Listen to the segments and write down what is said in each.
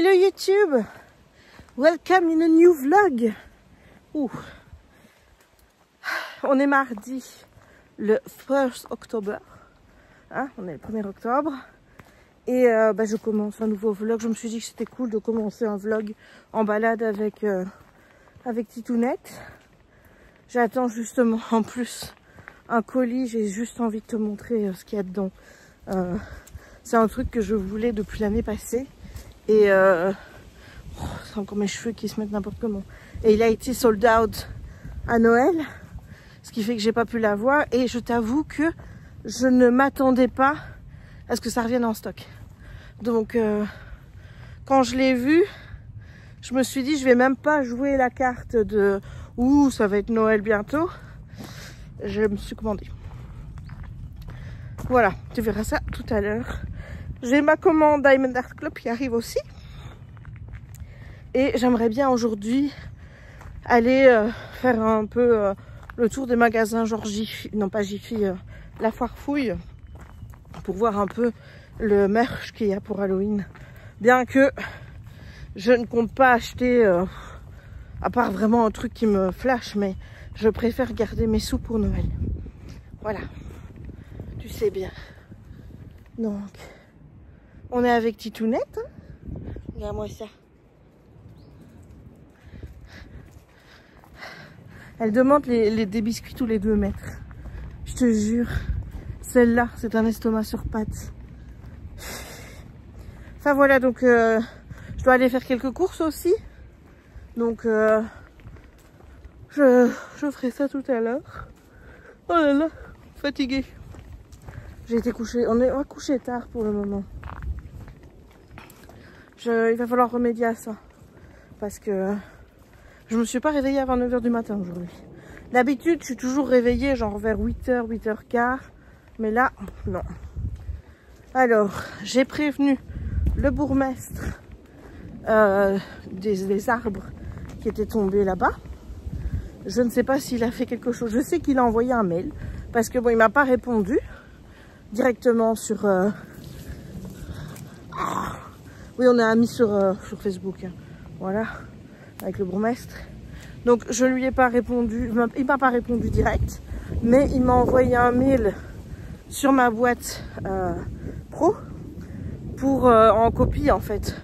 Hello YouTube, welcome in a new vlog. Ouh. On est mardi le 1er octobre, hein, on est le 1er octobre. Et je commence un nouveau vlog. Je me suis dit que c'était cool de commencer un vlog en balade avec Titounette. J'attends justement en plus un colis, j'ai juste envie de te montrer ce qu'il y a dedans. C'est un truc que je voulais depuis l'année passée. Et c'est encore mes cheveux qui se mettent n'importe comment. Et il a été sold out à Noël, ce qui fait que j'ai pas pu l'avoir. Et je t'avoue que je ne m'attendais pas à ce que ça revienne en stock. Donc quand je l'ai vu, je me suis dit je vais même pas jouer la carte de ouh ça va être Noël bientôt. Je me suis commandé. Voilà, tu verras ça tout à l'heure. J'ai ma commande Diamond Art Club qui arrive aussi. Et j'aimerais bien aujourd'hui aller faire un peu le tour des magasins genre Jiffy, non pas Jiffy, la foire fouille, pour voir un peu le merch qu'il y a pour Halloween. Bien que je ne compte pas acheter, à part vraiment un truc qui me flash, mais je préfère garder mes sous pour Noël. Voilà, tu sais bien. Donc, on est avec Titounette. Hein. Regarde-moi ça. Elle demande des biscuits tous les 2 mètres. Je te jure. Celle-là, c'est un estomac sur pattes. Enfin voilà, donc je dois aller faire quelques courses aussi. Donc je ferai ça tout à l'heure. Oh là là, fatiguée. J'ai été couchée, on va coucher tard pour le moment. Il va falloir remédier à ça. Parce que je me suis pas réveillée avant 9 h du matin aujourd'hui. D'habitude, je suis toujours réveillée genre vers 8 h, 8 h 15. Mais là, non. Alors, j'ai prévenu le bourgmestre des arbres qui étaient tombés là-bas. Je ne sais pas s'il a fait quelque chose. Je sais qu'il a envoyé un mail. Parce que bon, il m'a pas répondu directement sur... Oui, on a mis sur Facebook. Hein. Voilà, avec le bourgmestre. Donc, je lui ai pas répondu. Il m'a pas répondu direct. Mais il m'a envoyé un mail sur ma boîte pro pour en copie en fait,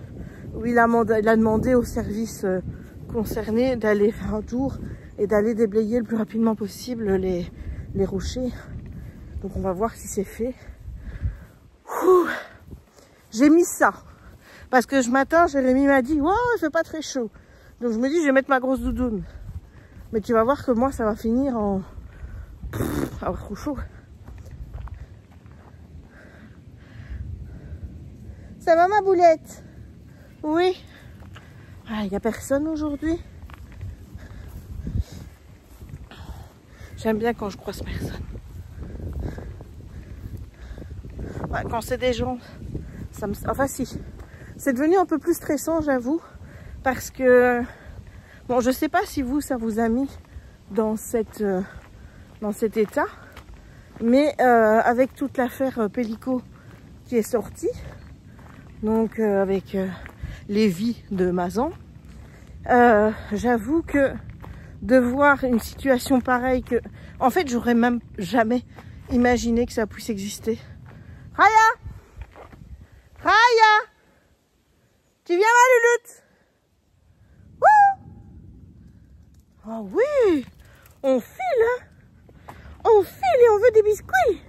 où il a demandé au service concerné d'aller faire un tour et d'aller déblayer le plus rapidement possible les rochers. Donc on va voir si c'est fait. J'ai mis ça parce que ce matin Jérémy m'a dit ouais il fait pas très chaud, donc je me dis je vais mettre ma grosse doudoune, mais tu vas voir que moi ça va finir en avoir trop chaud. Ça va ma boulette? Oui. Ah, il n'y a personne aujourd'hui. J'aime bien quand je croise personne. Ouais, quand c'est des gens, ça me... Enfin si. C'est devenu un peu plus stressant, j'avoue. Parce que... Bon, je sais pas si vous, ça vous a mis dans cet état. Mais avec toute l'affaire Pellico qui est sortie, donc avec les vies de Mazan, j'avoue que de voir une situation pareille, que en fait j'aurais même jamais imaginé que ça puisse exister. Raya, Raya, tu viens ma louloute? Oh oui, on file hein, on file et on veut des biscuits.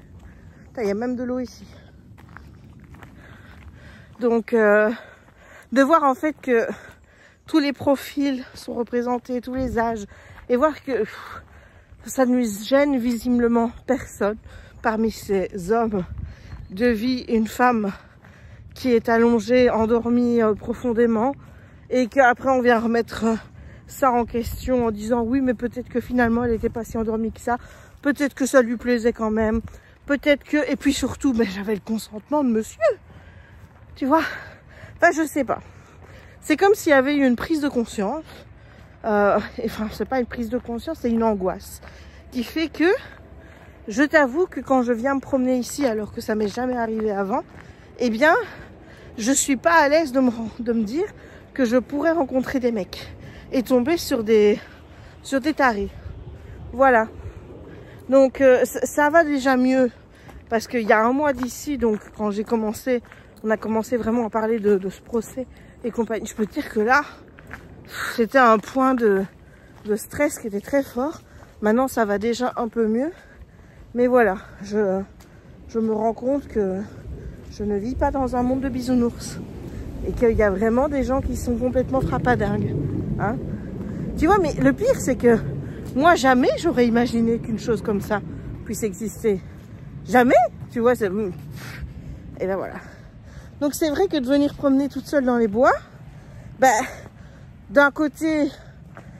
Il y a même de l'eau ici. Donc, de voir en fait que tous les profils sont représentés, tous les âges, et voir que ça ne gêne visiblement personne parmi ces hommes de vie, une femme qui est allongée, endormie profondément, et qu'après on vient remettre ça en question en disant oui mais peut-être que finalement elle n'était pas si endormie que ça, peut-être que ça lui plaisait quand même, peut-être que... Et puis surtout, mais j'avais le consentement de monsieur. Tu vois, enfin je sais pas. C'est comme s'il y avait eu une prise de conscience. Enfin, c'est pas une prise de conscience, c'est une angoisse. Qui fait que, je t'avoue que quand je viens me promener ici, alors que ça m'est jamais arrivé avant, eh bien, je suis pas à l'aise de me dire que je pourrais rencontrer des mecs et tomber sur des tarés. Voilà. Donc ça va déjà mieux parce qu'il y a un mois d'ici, donc quand on a commencé vraiment à parler de ce procès et compagnie, je peux te dire que là, c'était un point de stress qui était très fort. Maintenant, ça va déjà un peu mieux. Mais voilà, je me rends compte que je ne vis pas dans un monde de bisounours. Et qu'il y a vraiment des gens qui sont complètement frappadingues. Hein? Tu vois, mais le pire, c'est que moi, jamais j'aurais imaginé qu'une chose comme ça puisse exister. Jamais, tu vois. Et ben voilà. Donc c'est vrai que de venir promener toute seule dans les bois, ben, d'un côté,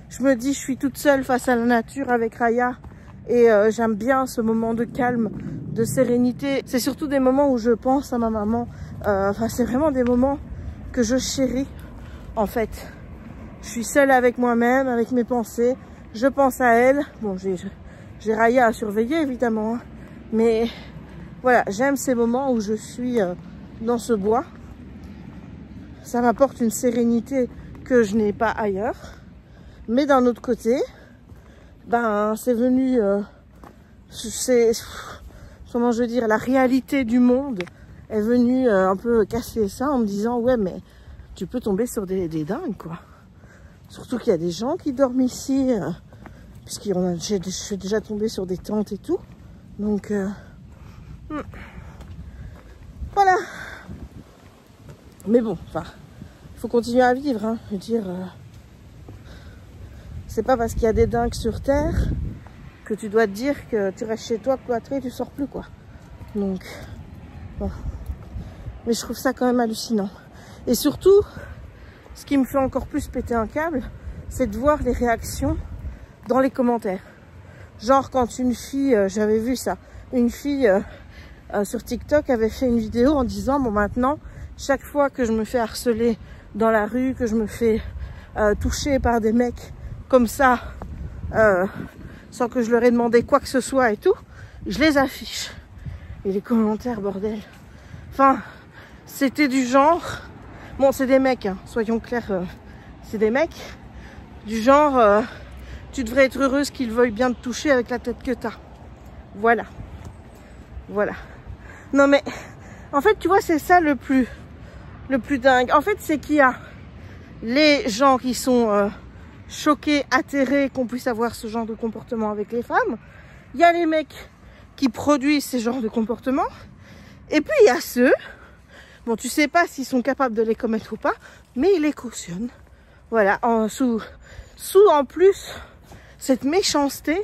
je me dis je suis toute seule face à la nature avec Raya. Et j'aime bien ce moment de calme, de sérénité. C'est surtout des moments où je pense à ma maman. Enfin, c'est vraiment des moments que je chéris, en fait. Je suis seule avec moi-même, avec mes pensées. Je pense à elle. Bon, j'ai Raya à surveiller, évidemment. Hein. Mais voilà, j'aime ces moments où je suis dans ce bois. Ça m'apporte une sérénité que je n'ai pas ailleurs. Mais d'un autre côté, ben, c'est venu... comment je veux dire, la réalité du monde est venue un peu casser ça en me disant ouais mais tu peux tomber sur des dingues quoi. Surtout qu'il y a des gens qui dorment ici, je suis déjà tombée sur des tentes et tout. Donc voilà. Mais bon, enfin, il faut continuer à vivre, hein. Je veux dire, c'est pas parce qu'il y a des dingues sur Terre que tu dois te dire que tu restes chez toi cloîtré et tu sors plus quoi. Donc bon. Mais je trouve ça quand même hallucinant. Et surtout, ce qui me fait encore plus péter un câble, c'est de voir les réactions dans les commentaires. Genre quand une fille, j'avais vu ça, une fille sur TikTok avait fait une vidéo en disant bon maintenant, chaque fois que je me fais harceler dans la rue, que je me fais toucher par des mecs comme ça, sans que je leur ai demandé quoi que ce soit et tout, je les affiche. Et les commentaires, bordel. Enfin, c'était du genre... Bon, c'est des mecs, hein, soyons clairs, c'est des mecs. Du genre, tu devrais être heureuse qu'ils veuillent bien te toucher avec la tête que t'as. Voilà. Voilà. Non mais, en fait, tu vois, c'est ça le plus dingue. En fait, c'est qu'il y a les gens qui sont... choqués, atterrés qu'on puisse avoir ce genre de comportement avec les femmes. Il y a les mecs qui produisent ces genres de comportements. Et puis il y a ceux, bon tu sais pas s'ils sont capables de les commettre ou pas, mais ils les cautionnent. Voilà, sous en plus cette méchanceté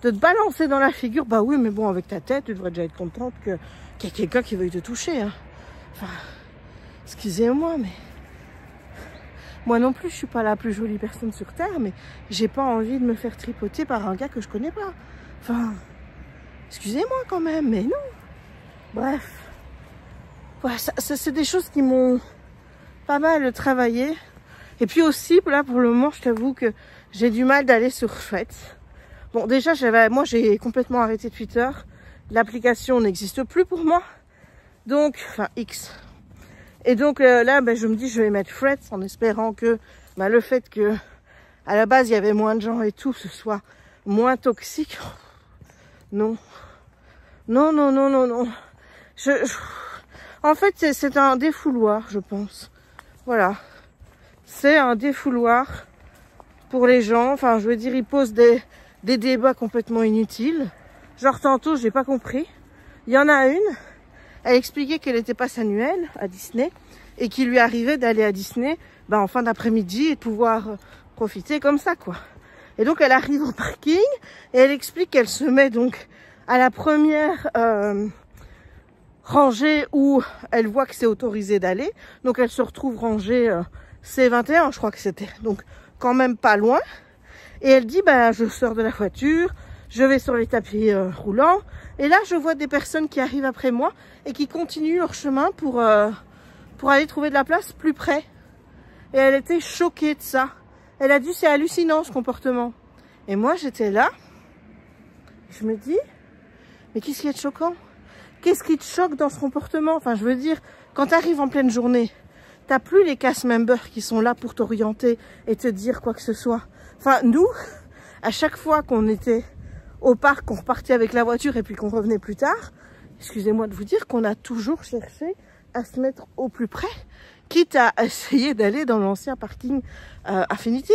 de te balancer dans la figure. Bah oui mais bon avec ta tête tu devrais déjà être contente qu'il y ait quelqu'un qui veuille te toucher. Hein. Enfin, excusez-moi mais... Moi non plus, je suis pas la plus jolie personne sur Terre, mais j'ai pas envie de me faire tripoter par un gars que je connais pas. Enfin, excusez-moi quand même, mais non. Bref. Voilà, ça c'est des choses qui m'ont pas mal travaillé. Et puis aussi, là, pour le moment, je t'avoue que j'ai du mal d'aller sur Threads. Bon, déjà, moi, j'ai complètement arrêté Twitter. L'application n'existe plus pour moi. Donc, enfin, X. Et donc là, ben, je me dis, je vais mettre Threads en espérant que ben, le fait que à la base, il y avait moins de gens et tout, ce soit moins toxique. Non. Non, non, non, non, non. En fait, c'est un défouloir, je pense. Voilà. C'est un défouloir pour les gens. Enfin, je veux dire, ils posent des débats complètement inutiles. Genre, tantôt, j'ai pas compris. Il y en a une... Elle expliquait qu'elle était passe annuelle à Disney et qu'il lui arrivait d'aller à Disney ben, en fin d'après-midi et de pouvoir profiter comme ça, quoi. Et donc, elle arrive au parking et elle explique qu'elle se met donc à la première rangée où elle voit que c'est autorisé d'aller. Donc, elle se retrouve rangée C21, je crois que c'était. Donc, quand même pas loin. Et elle dit, ben, je sors de la voiture, je vais sur les tapis roulants. Et là, je vois des personnes qui arrivent après moi et qui continuent leur chemin pour aller trouver de la place plus près. Et elle était choquée de ça. Elle a dit, c'est hallucinant ce comportement. Et moi, j'étais là. Je me dis, mais qu'est-ce qui est choquant? Qu'est-ce qui te choque dans ce comportement? Enfin, je veux dire, Quand tu arrives en pleine journée, t'as plus les cast members qui sont là pour t'orienter et te dire quoi que ce soit. Enfin, nous, à chaque fois qu'on était au parc, qu'on repartait avec la voiture et puis qu'on revenait plus tard, excusez-moi de vous dire qu'on a toujours cherché à se mettre au plus près, quitte à essayer d'aller dans l'ancien parking Affinity.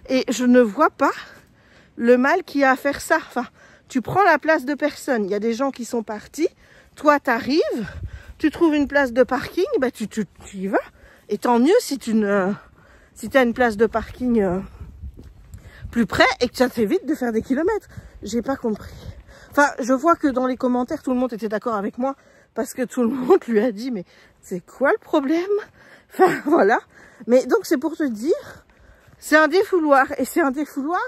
Et je ne vois pas le mal qu'il y a à faire ça. Enfin, tu prends la place de personne. Il y a des gens qui sont partis. Toi, tu arrives, tu trouves une place de parking, bah, tu y vas. Et tant mieux si tu as une place de parking plus près et que ça t'évite de faire des kilomètres. J'ai pas compris. Enfin, je vois que dans les commentaires, tout le monde était d'accord avec moi parce que tout le monde lui a dit, mais c'est quoi le problème? Enfin, voilà. Mais donc, c'est pour te dire, c'est un défouloir. Et c'est un défouloir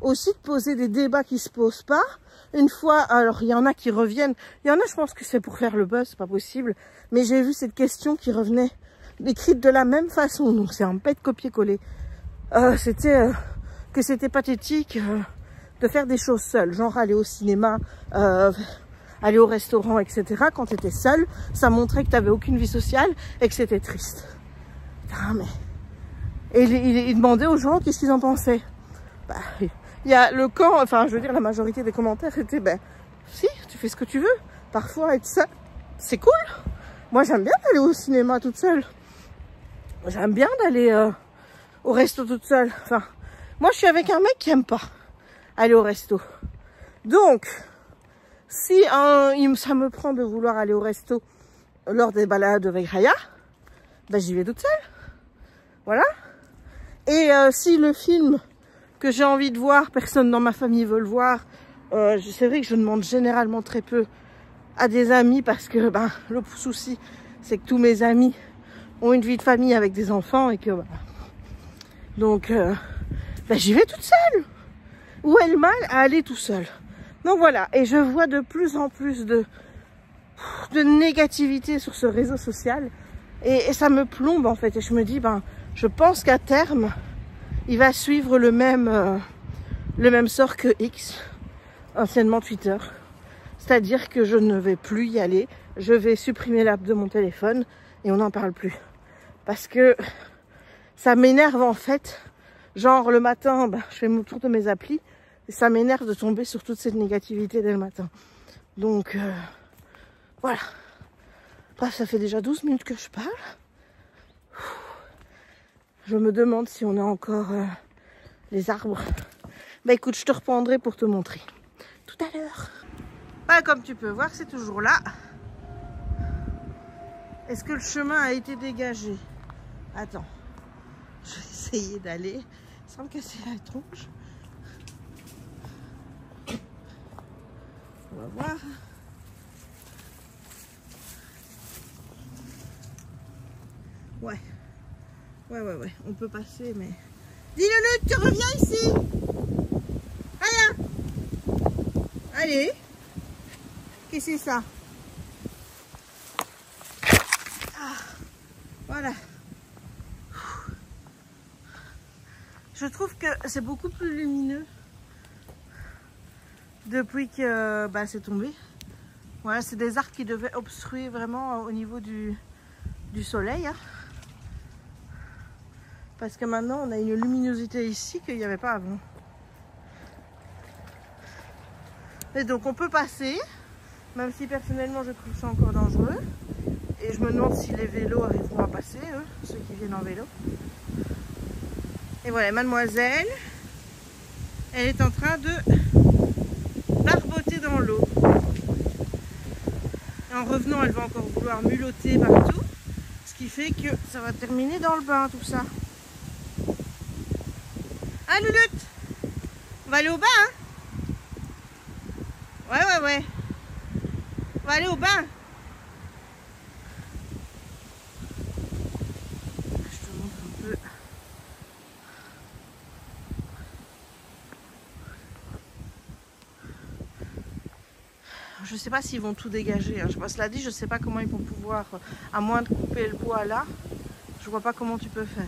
aussi de poser des débats qui se posent pas. Une fois, alors il y en a qui reviennent. Il y en a, je pense que c'est pour faire le buzz, c'est pas possible. Mais j'ai vu cette question qui revenait écrite de la même façon. Donc, c'est un pet copier-coller. C'était que c'était pathétique de faire des choses seules. Genre aller au cinéma, aller au restaurant, etc. Quand tu étais seule, ça montrait que tu n'avais aucune vie sociale et que c'était triste. Putain, mais... Et il demandait aux gens qu'est-ce qu'ils en pensaient. Bah, il y a le camp, enfin, je veux dire, la majorité des commentaires étaient, ben, si, tu fais ce que tu veux. Parfois, être seule, c'est cool. Moi, j'aime bien d'aller au cinéma toute seule. J'aime bien d'aller au resto toute seule. Enfin, moi, je suis avec un mec qui aime pas aller au resto. Donc, si ça me prend de vouloir aller au resto lors des balades avec Raya, ben, j'y vais toute seule. Voilà. Et si le film que j'ai envie de voir, personne dans ma famille veut le voir, c'est vrai que je demande généralement très peu à des amis parce que ben, le souci, c'est que tous mes amis ont une vie de famille avec des enfants et que... Ben, donc, ben, j'y vais toute seule. Où est le mal à aller tout seul? Donc voilà, et je vois de plus en plus de négativité sur ce réseau social et ça me plombe en fait. Et je me dis, ben, je pense qu'à terme, il va suivre le même sort que X, anciennement Twitter. C'est-à-dire que je ne vais plus y aller, je vais supprimer l'app de mon téléphone et on n'en parle plus. Parce que ça m'énerve en fait. Genre le matin, ben, je fais mon tour de mes applis et ça m'énerve de tomber sur toute cette négativité dès le matin. Donc voilà. Bref, ça fait déjà 12 minutes que je parle. Je me demande si on a encore les arbres. Bah écoute, je te reprendrai pour te montrer tout à l'heure. Bah, comme tu peux voir, c'est toujours là. Est-ce que le chemin a été dégagé? Attends, je vais essayer d'aller sans me casser la tronche. On va voir. Ouais. Ouais, on peut passer, mais... Dis-le, tu reviens ici. Allez. Qu'est-ce que c'est ça? Ah, voilà. Je trouve que c'est beaucoup plus lumineux depuis que bah, c'est tombé. Voilà, c'est des arbres qui devaient obstruer vraiment au niveau du soleil. Hein. Parce que maintenant, on a une luminosité ici qu'il n'y avait pas avant. Et donc, on peut passer, même si personnellement, je trouve ça encore dangereux. Et je me demande si les vélos arriveront à passer, eux, ceux qui viennent en vélo. Et voilà, mademoiselle, elle est en train de barboter dans l'eau. Et en revenant, elle va encore vouloir mulotter partout. Ce qui fait que ça va terminer dans le bain, tout ça. Ah, Louloute, on va aller au bain, hein? Ouais. On va aller au bain. Je te montre un peu. Je sais pas s'ils vont tout dégager. Hein. Cela dit, je sais pas comment ils vont pouvoir, à moins de couper le bois là. Je vois pas comment tu peux faire.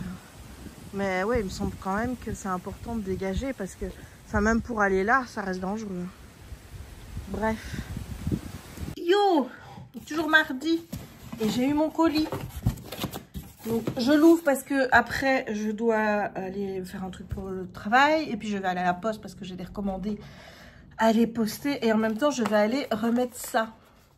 Mais ouais, il me semble quand même que c'est important de dégager parce que ça, même pour aller là, ça reste dangereux. Bref. Yo, toujours mardi. Et j'ai eu mon colis. Donc je l'ouvre parce que après je dois aller faire un truc pour le travail. Et puis je vais aller à la poste parce que j'ai des recommandés à les poster. Et en même temps je vais aller remettre ça.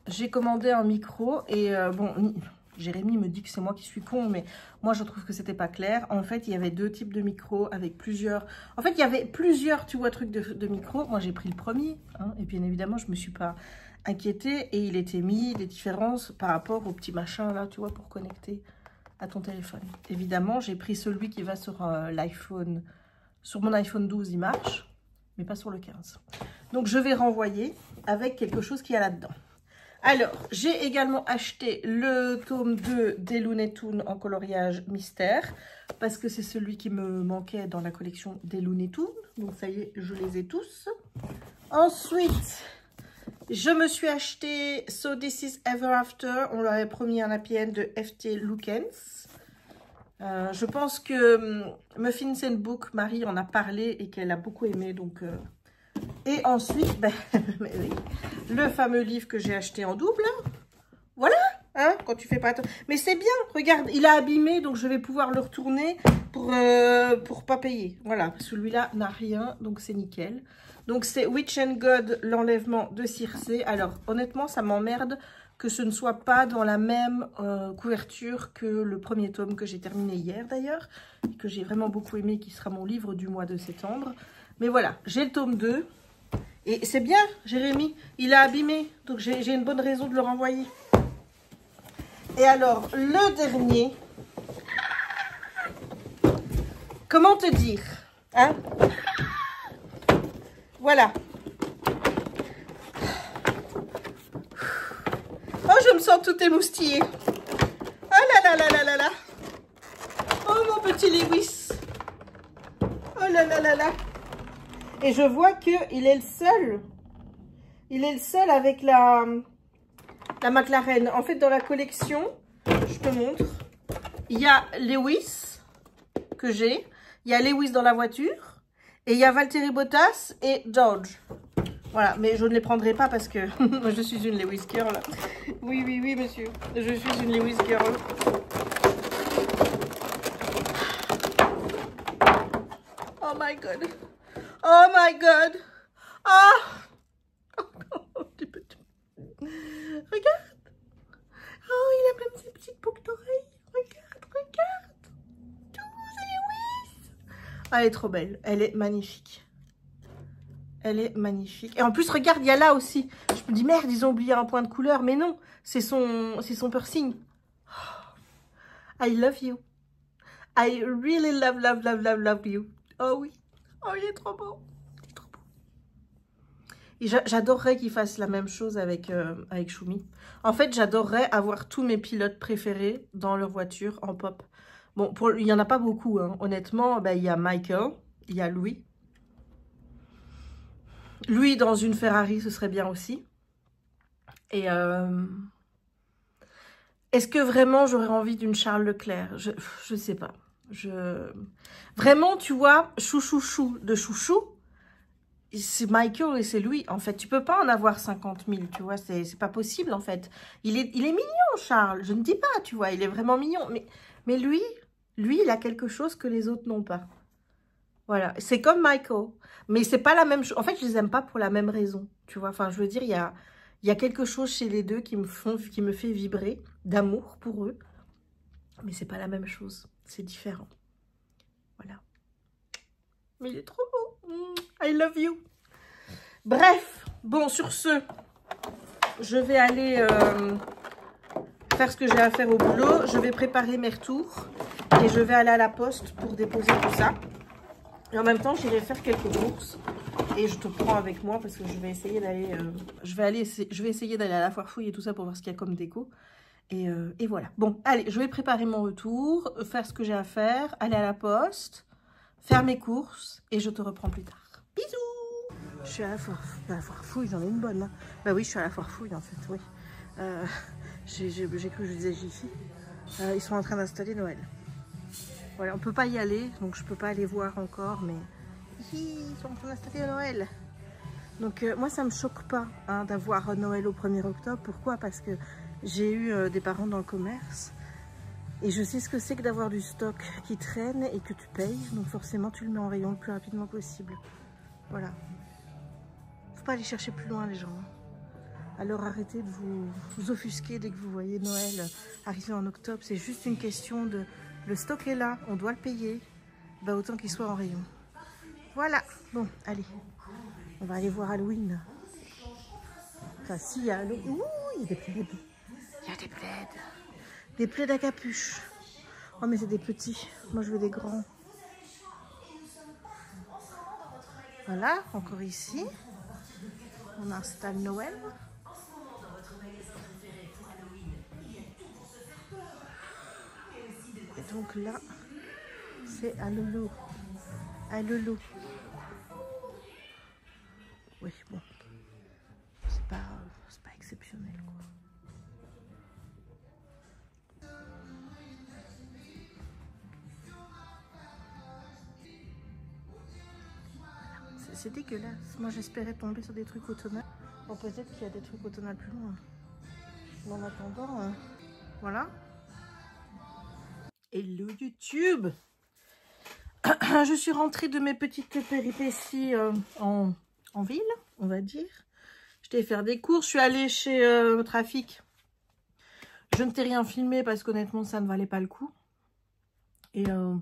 J'ai commandé un micro et bon, Jérémy me dit que c'est moi qui suis con, mais moi je trouve que c'était pas clair. En fait, il y avait 2 types de micros avec plusieurs... En fait, il y avait plusieurs, tu vois, trucs de micros. Moi, j'ai pris le premier, hein, et bien évidemment, je me suis pas inquiétée. Et il était mis, les différences par rapport au petit machin là, tu vois, pour connecter à ton téléphone. Évidemment, j'ai pris celui qui va sur l'iPhone. Sur mon iPhone 12, il marche, mais pas sur le 15. Donc, je vais renvoyer avec quelque chose qu'il y a là-dedans. Alors, j'ai également acheté le tome 2 des Looney Tunes en coloriage mystère, parce que c'est celui qui me manquait dans la collection des Looney Tunes. Donc ça y est, je les ai tous. Ensuite, je me suis acheté So This Is Ever After. On leur avait promis un happy end de F.T. Lukens. Je pense que Muffins and Book, Marie en a parlé et qu'elle a beaucoup aimé, donc... Et ensuite, ben, mais oui, le fameux livre que j'ai acheté en double. Voilà, hein, quand tu fais pas... Mais c'est bien, regarde, il a abîmé, donc je vais pouvoir le retourner pour pas payer. Voilà, celui-là n'a rien, donc c'est nickel. Donc c'est Witch and God, l'enlèvement de Circé. Alors, honnêtement, ça m'emmerde que ce ne soit pas dans la même couverture que le premier tome que j'ai terminé hier d'ailleurs, que j'ai vraiment beaucoup aimé, qui sera mon livre du mois de septembre. Mais voilà, j'ai le tome 2. Et c'est bien, Jérémy, il a abîmé. Donc j'ai une bonne raison de le renvoyer. Et alors, le dernier. Comment te dire, hein? Voilà. Oh, je me sens tout émoustillée. Oh là là là là là là. Oh, mon petit Lewis. Oh là là là là. Et je vois qu'il est le seul. Il est le seul avec la McLaren. En fait, dans la collection, je te montre, il y a Lewis que j'ai. Il y a Lewis dans la voiture. Et il y a Valtteri Bottas et George. Voilà, mais je ne les prendrai pas parce que je suis une Lewis girl. Oui, oui, oui, monsieur. Je suis une Lewis girl. Oh my God. Oh my God. Oh, oh tu peux... Regarde. Oh, il a même ses petites boucles d'oreilles. Regarde, regarde. Tout, c'est Lewis. Ah, elle est trop belle. Elle est magnifique. Elle est magnifique. Et en plus, regarde, il y a là aussi. Je me dis, merde, ils ont oublié un point de couleur. Mais non, c'est son piercing. Oh, I love you. I really love you. Oh oui. Oh, il est trop beau. Il est trop beau. Et j'adorerais qu'il fasse la même chose avec Choumi. En fait, j'adorerais avoir tous mes pilotes préférés dans leur voiture en pop. Bon, il n'y en a pas beaucoup, hein. Honnêtement, ben, il y a Michael, il y a Louis. Lui, dans une Ferrari, ce serait bien aussi. Et est-ce que vraiment j'aurais envie d'une Charles Leclerc? Je sais pas. Vraiment, tu vois, chouchouchou de chouchou, c'est Michael et c'est lui. En fait, tu peux pas en avoir 50 000, tu vois, c'est pas possible, en fait. Il est mignon, Charles, je ne dis pas, tu vois, il est vraiment mignon. Mais lui, il a quelque chose que les autres n'ont pas. Voilà, c'est comme Michael. Mais c'est pas la même chose. En fait, je les aime pas pour la même raison, tu vois. Enfin, je veux dire, il y a quelque chose chez les deux qui me fait vibrer d'amour pour eux. Mais c'est pas la même chose. C'est différent. Voilà. Mais il est trop beau. I love you. Bref. Bon, sur ce, je vais aller faire ce que j'ai à faire au boulot. Je vais préparer mes retours. Et je vais aller à la poste pour déposer tout ça. Et en même temps, j'irai faire quelques courses. Et je te prends avec moi parce que je vais essayer d'aller... je vais essayer d'aller à la foire fouille et tout ça pour voir ce qu'il y a comme déco. Et voilà. Bon, allez, je vais préparer mon retour, faire ce que j'ai à faire, aller à la poste, faire mes courses et je te reprends plus tard. Bisous! Je suis à la foire fouille, j'en ai une bonne. Hein. Bah oui, je suis à la foire fouille en fait, oui. J'ai cru que je disais Jiffy. Ils sont en train d'installer Noël. Voilà, on peut pas y aller, donc je peux pas aller voir encore, mais ils sont en train d'installer Noël. Donc moi, ça me choque pas hein, d'avoir Noël au 1er octobre. Pourquoi? Parce que J'ai eu des parents dans le commerce et je sais ce que c'est que d'avoir du stock qui traîne et que tu payes. Donc forcément, tu le mets en rayon le plus rapidement possible. Voilà. Faut pas aller chercher plus loin les gens. Alors arrêtez de vous offusquer dès que vous voyez Noël arriver en octobre. C'est juste une question de... Le stock est là, on doit le payer. Bah autant qu'il soit en rayon. Voilà. Bon, allez. On va aller voir Halloween. Enfin, si, il y a Halloween. Ouh, il y a des plaids. Il y a des plaids. Des plaids à capuche. Oh, mais c'est des petits. Moi, je veux des grands. Voilà, encore ici. On installe Noël. Et donc là, c'est à Lolo. À Lolo. Oui, bon. C'est pas exceptionnel, quoi. C'est dégueulasse. Moi, j'espérais tomber sur des trucs automnales. Bon, peut-être qu'il y a des trucs automnales plus loin. Mais en attendant, voilà. Hello YouTube. Je suis rentrée de mes petites péripéties en ville, on va dire. J'étais faire des courses. Je suis allée chez Trafic. Je ne t'ai rien filmé parce qu'honnêtement, ça ne valait pas le coup. Et il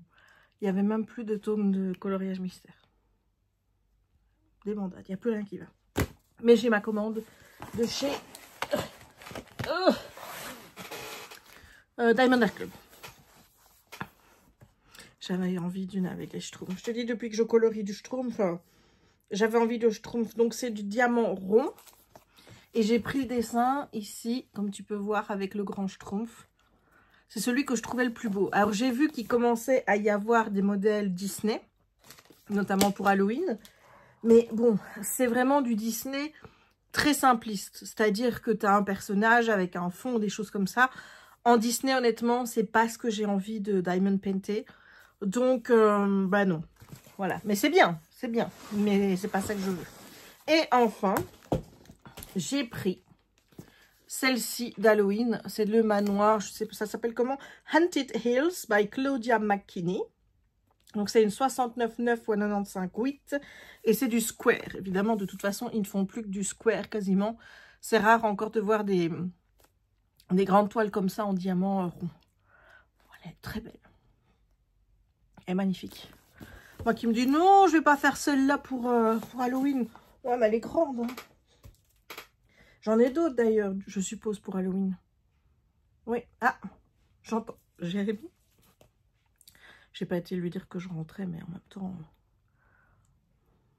n'y avait même plus de tome de coloriage mystère. Des mandats, il n'y a plus rien qui va. Mais j'ai ma commande de chez Diamond Art Club. J'avais envie d'une avec les Schtroumpfs. Je te dis, depuis que je colorie du Schtroumpf, j'avais envie de Schtroumpf. Donc, c'est du diamant rond. Et j'ai pris le dessin ici, comme tu peux voir, avec le grand Schtroumpf. C'est celui que je trouvais le plus beau. Alors, j'ai vu qu'il commençait à y avoir des modèles Disney, notamment pour Halloween. Mais bon, c'est vraiment du Disney très simpliste. C'est-à-dire que tu as un personnage avec un fond, des choses comme ça. En Disney, honnêtement, c'est pas ce que j'ai envie de Diamond Painter. Donc, bah non. Voilà. Mais c'est bien. C'est bien. Mais c'est pas ça que je veux. Et enfin, j'ai pris celle-ci d'Halloween. C'est le manoir. Je sais pas, ça s'appelle comment? Haunted Hills by Claudia McKinney. Donc, c'est une 69,9 x 95,8. Et c'est du square. Évidemment, de toute façon, ils ne font plus que du square quasiment. C'est rare encore de voir des grandes toiles comme ça en diamant rond. Voilà, très belle. Elle est magnifique. Moi qui me dis non, je vais pas faire celle-là pour Halloween. Ouais, mais elle est grande. Hein. J'en ai d'autres d'ailleurs, je suppose, pour Halloween. Oui. Ah, j'entends. Jérémy. J'ai pas été lui dire que je rentrais, mais en même temps,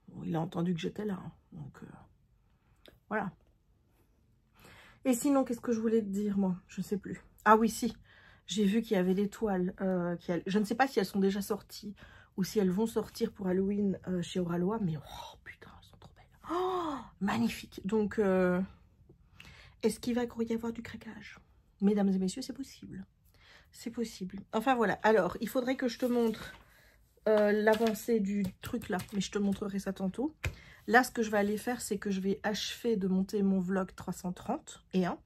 bon, il a entendu que j'étais là. Hein. Donc, voilà. Et sinon, qu'est-ce que je voulais te dire, moi? Je sais plus. Ah oui, si. J'ai vu qu'il y avait des toiles. Je ne sais pas si elles sont déjà sorties ou si elles vont sortir pour Halloween chez Oralois. Mais oh putain, elles sont trop belles. Oh, magnifique. Donc, est-ce qu'il va y avoir du craquage? Mesdames et messieurs, c'est possible. C'est possible. Enfin, voilà. Alors, il faudrait que je te montre l'avancée du truc là. Mais je te montrerai ça tantôt. Là, ce que je vais aller faire, c'est que je vais achever de monter mon vlog 331.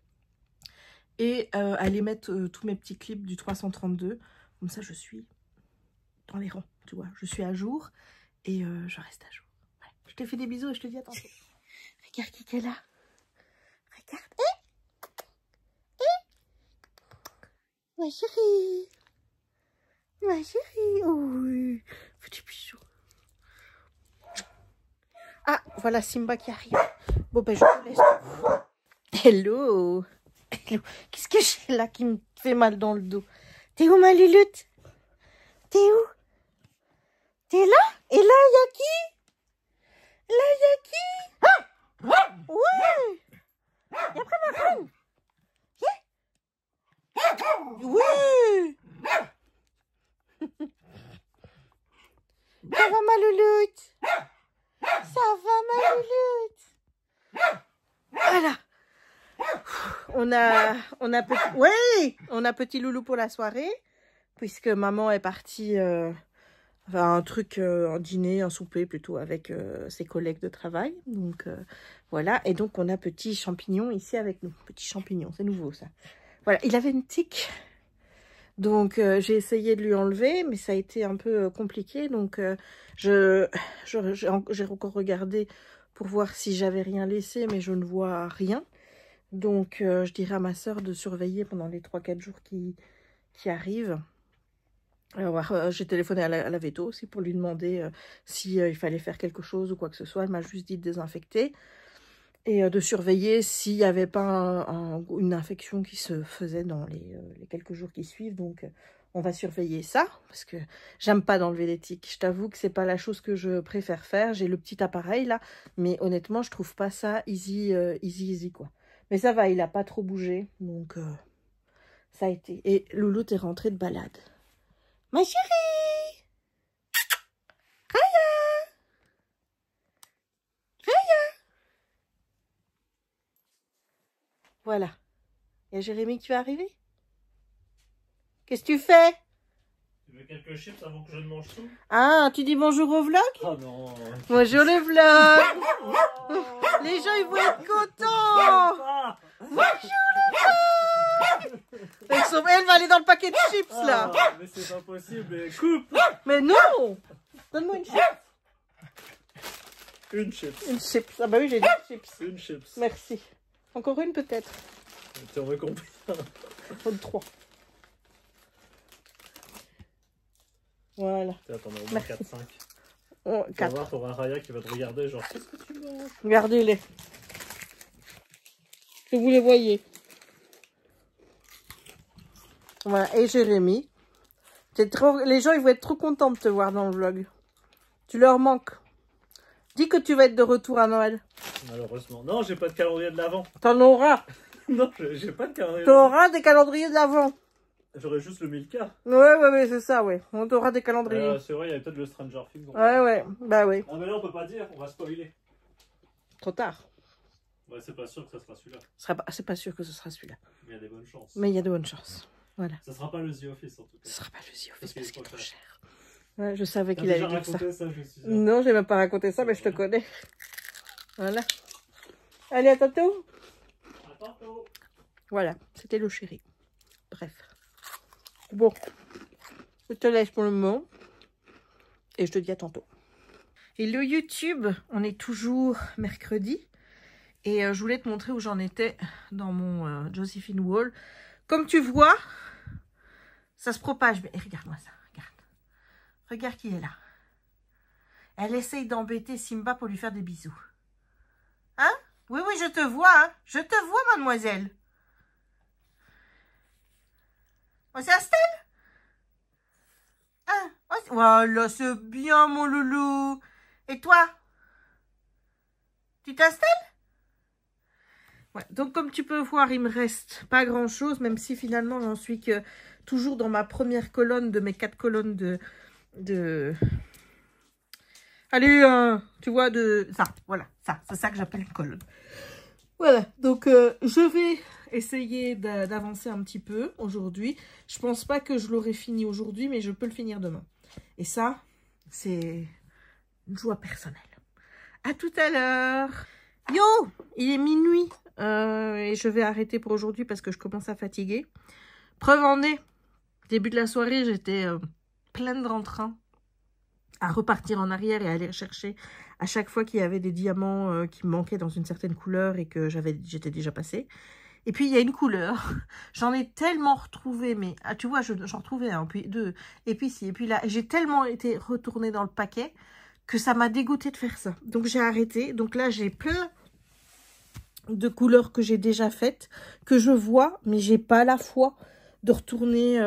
Et aller mettre tous mes petits clips du 332. Comme ça, je suis dans les rangs, tu vois. Je suis à jour et je reste à jour. Ouais. Je te fais des bisous et je te dis à tantôt. Regarde qui est là. Regarde. Ma chérie. Ma chérie. Oui. Petit bisou. Ah, voilà Simba qui arrive. Bon, ben, je te laisse. Hello. Qu'est-ce que j'ai là qui me fait mal dans le dos? T'es où, ma Lulute? T'es où? T'es là? Et là, il y a qui? Là, il y a qui? Ouais! Et après, ma reine? Oui! Ça va, ma Lulute? Ça va, ma Lulute? Voilà. On a petit loulou pour la soirée, puisque maman est partie Enfin, un truc, un dîner, un souper plutôt avec ses collègues de travail. Donc, voilà. Et donc, on a petit champignon ici avec nous. Petit champignon, c'est nouveau ça. Voilà, il avait une tique. Donc, j'ai essayé de lui enlever, mais ça a été un peu compliqué. Donc, j'ai encore regardé pour voir si j'avais rien laissé, mais je ne vois rien. Donc, je dirais à ma soeur de surveiller pendant les 3-4 jours qui arrivent. Alors, j'ai téléphoné à la veto aussi pour lui demander si il fallait faire quelque chose ou quoi que ce soit. Elle m'a juste dit de désinfecter et de surveiller s'il n'y avait pas une infection qui se faisait dans les quelques jours qui suivent. Donc, on va surveiller ça parce que j'aime pas d'enlever les tiques. Je t'avoue que c'est pas la chose que je préfère faire. J'ai le petit appareil là, mais honnêtement, je trouve pas ça easy quoi. Mais ça va, il a pas trop bougé, donc ça a été. Et Loulou, t'es rentrée de balade. Ma chérie! Raya! Raya! Voilà. Il y a Jérémy qui va arriver. Qu'est-ce que tu fais? Tu veux quelques chips avant que je ne mange tout? Ah, tu dis bonjour au vlog? Oh non! Bonjour le vlog! Les gens, ils vont être contents! Bonjour le vlog! Elle va aller dans le paquet de chips, là! Mais c'est pas possible, coupe! Mais non! Donne-moi une chips. Une chips. Une chips. Ah bah oui, j'ai dit chips. Une chips. Merci. Encore une peut-être. Tu en veux combien? Faut de 3. Voilà. Attends, on a au moins 4-5. Oh, Tu vas voir, t'auras Raya qui va te regarder, genre, qu'est-ce que tu manges? Regardez-les. Que vous les voyez. Voilà. Et Jérémy. Les gens, ils vont être trop contents de te voir dans le vlog. Tu leur manques. Dis que tu vas être de retour à Noël. Malheureusement. Non, j'ai pas de calendrier de l'avant. T'en auras. Non, j'ai pas de calendrier. T'auras des calendriers de l'avant. J'aurais juste le 1000K. Ouais, c'est ça, ouais. On t'aura des calendriers. C'est vrai, il y avait peut-être le Stranger Things. Ouais, bah oui. Ah, mais là, on peut pas dire, on va spoiler. Trop tard. Ouais, c'est pas sûr que ça sera celui-là. C'est pas sûr que ce sera celui-là. Mais il y a des bonnes chances. Mais il y a de bonnes chances. Voilà. Ça sera pas le The Office, en tout cas. Ce sera pas le The Office parce qu'il est trop cher. cher. Ouais, je savais qu'il allait dire ça. Ça, je suis sûr. Non, j'ai même pas raconté ça, mais je te connais. Voilà. Allez, à tantôt. À tantôt. Voilà, c'était le chéri. Bref. Bon, je te laisse pour le moment. Et je te dis à tantôt. Et le YouTube, on est toujours mercredi. Et je voulais te montrer où j'en étais dans mon Josephine Wall. Comme tu vois, ça se propage. Mais regarde-moi ça, regarde. Regarde qui est là. Elle essaye d'embêter Simba pour lui faire des bisous. Hein? Oui, je te vois, hein. Je te vois, mademoiselle. On s'installe? Hein? Voilà, c'est bien, mon loulou. Et toi? Tu t'installes? Ouais, donc comme tu peux voir, il me reste pas grand chose, même si finalement j'en suis que toujours dans ma première colonne de mes 4 colonnes de... Allez, tu vois, de ça, voilà, ça, c'est ça que j'appelle une colonne. Voilà, donc je vais essayer d'avancer un petit peu aujourd'hui. Je pense pas que je l'aurai fini aujourd'hui, mais je peux le finir demain. Et ça, c'est une joie personnelle. À tout à l'heure. Yo, il est minuit et je vais arrêter pour aujourd'hui parce que je commence à fatiguer. Preuve en est, début de la soirée, j'étais pleine d'entrain à repartir en arrière et à aller chercher à chaque fois qu'il y avait des diamants qui me manquaient dans une certaine couleur et que j'étais déjà passée. Et puis, il y a une couleur. J'en ai tellement retrouvé, mais tu vois, j'en retrouvais un, puis deux, et puis ci, et puis là. J'ai tellement été retournée dans le paquet que ça m'a dégoûté de faire ça. Donc, j'ai arrêté. Donc là, j'ai plein de couleurs que j'ai déjà faites, que je vois, mais j'ai pas la foi de retourner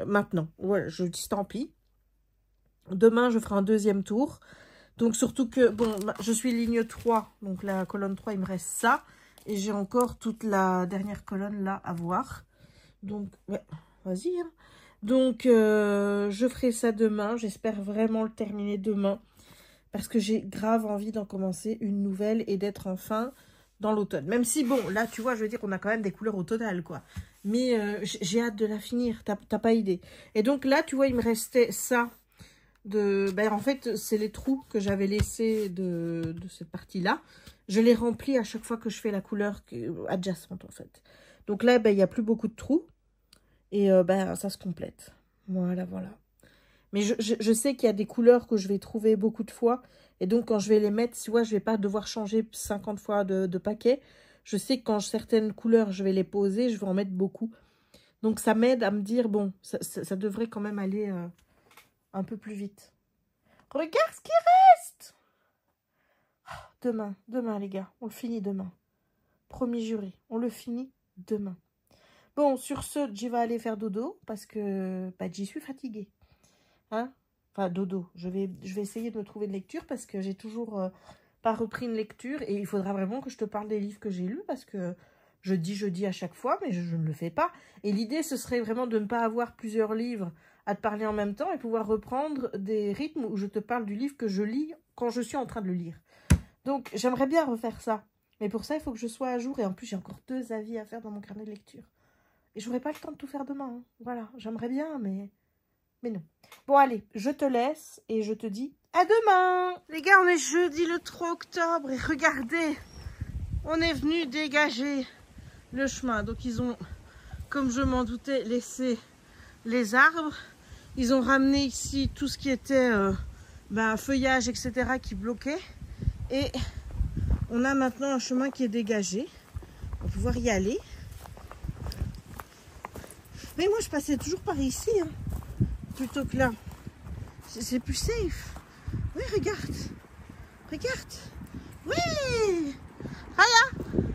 maintenant. Voilà, je dis tant pis. Demain, je ferai un deuxième tour. Donc, surtout que, bon, je suis ligne 3. Donc, la colonne 3, il me reste ça. Et j'ai encore toute la dernière colonne là à voir. Donc, ouais, vas-y. Hein. Donc, je ferai ça demain. J'espère vraiment le terminer demain. Parce que j'ai grave envie d'en commencer une nouvelle et d'être enfin dans l'automne. Même si, bon, là, tu vois, je veux dire, on a quand même des couleurs automnales, quoi. Mais j'ai hâte de la finir. T'as pas idée. Et donc là, tu vois, il me restait ça Ben, en fait, c'est les trous que j'avais laissés de cette partie-là. Je les remplis à chaque fois que je fais la couleur adjacente, en fait. Donc là, ben, il n'y a plus beaucoup de trous. Et ben, ça se complète. Voilà, voilà. Mais je sais qu'il y a des couleurs que je vais trouver beaucoup de fois. Et donc, quand je vais les mettre, tu vois, je ne vais pas devoir changer 50 fois de paquet. Je sais que quand certaines couleurs, je vais les poser, je vais en mettre beaucoup. Donc, ça m'aide à me dire, bon, ça devrait quand même aller un peu plus vite. Regarde ce qui reste! Demain, les gars. On le finit demain. Promis juré. On le finit demain. Bon, sur ce, j'y vais aller faire dodo parce que bah, j'y suis fatiguée. Hein? Enfin, dodo. Je vais essayer de me trouver une lecture parce que j'ai toujours pas repris une lecture et il faudra vraiment que je te parle des livres que j'ai lus parce que je dis à chaque fois, mais je ne le fais pas. Et l'idée, ce serait vraiment de ne pas avoir plusieurs livres à te parler en même temps et pouvoir reprendre des rythmes où je te parle du livre que je lis quand je suis en train de le lire. Donc, j'aimerais bien refaire ça. Mais pour ça, il faut que je sois à jour. Et en plus, j'ai encore 2 avis à faire dans mon carnet de lecture. Et j'aurai pas le temps de tout faire demain. Hein. Voilà, j'aimerais bien, mais non. Bon, allez, je te laisse et je te dis à demain. Les gars, on est jeudi le 3 octobre et regardez, on est venu dégager le chemin. Donc, ils ont, comme je m'en doutais, laissé les arbres. Ils ont ramené ici tout ce qui était feuillage, etc. qui bloquait. Et on a maintenant un chemin qui est dégagé. On va pouvoir y aller. Mais moi, je passais toujours par ici, hein, plutôt que là. C'est plus safe. Oui, regarde. Regarde. Oui. Regarde.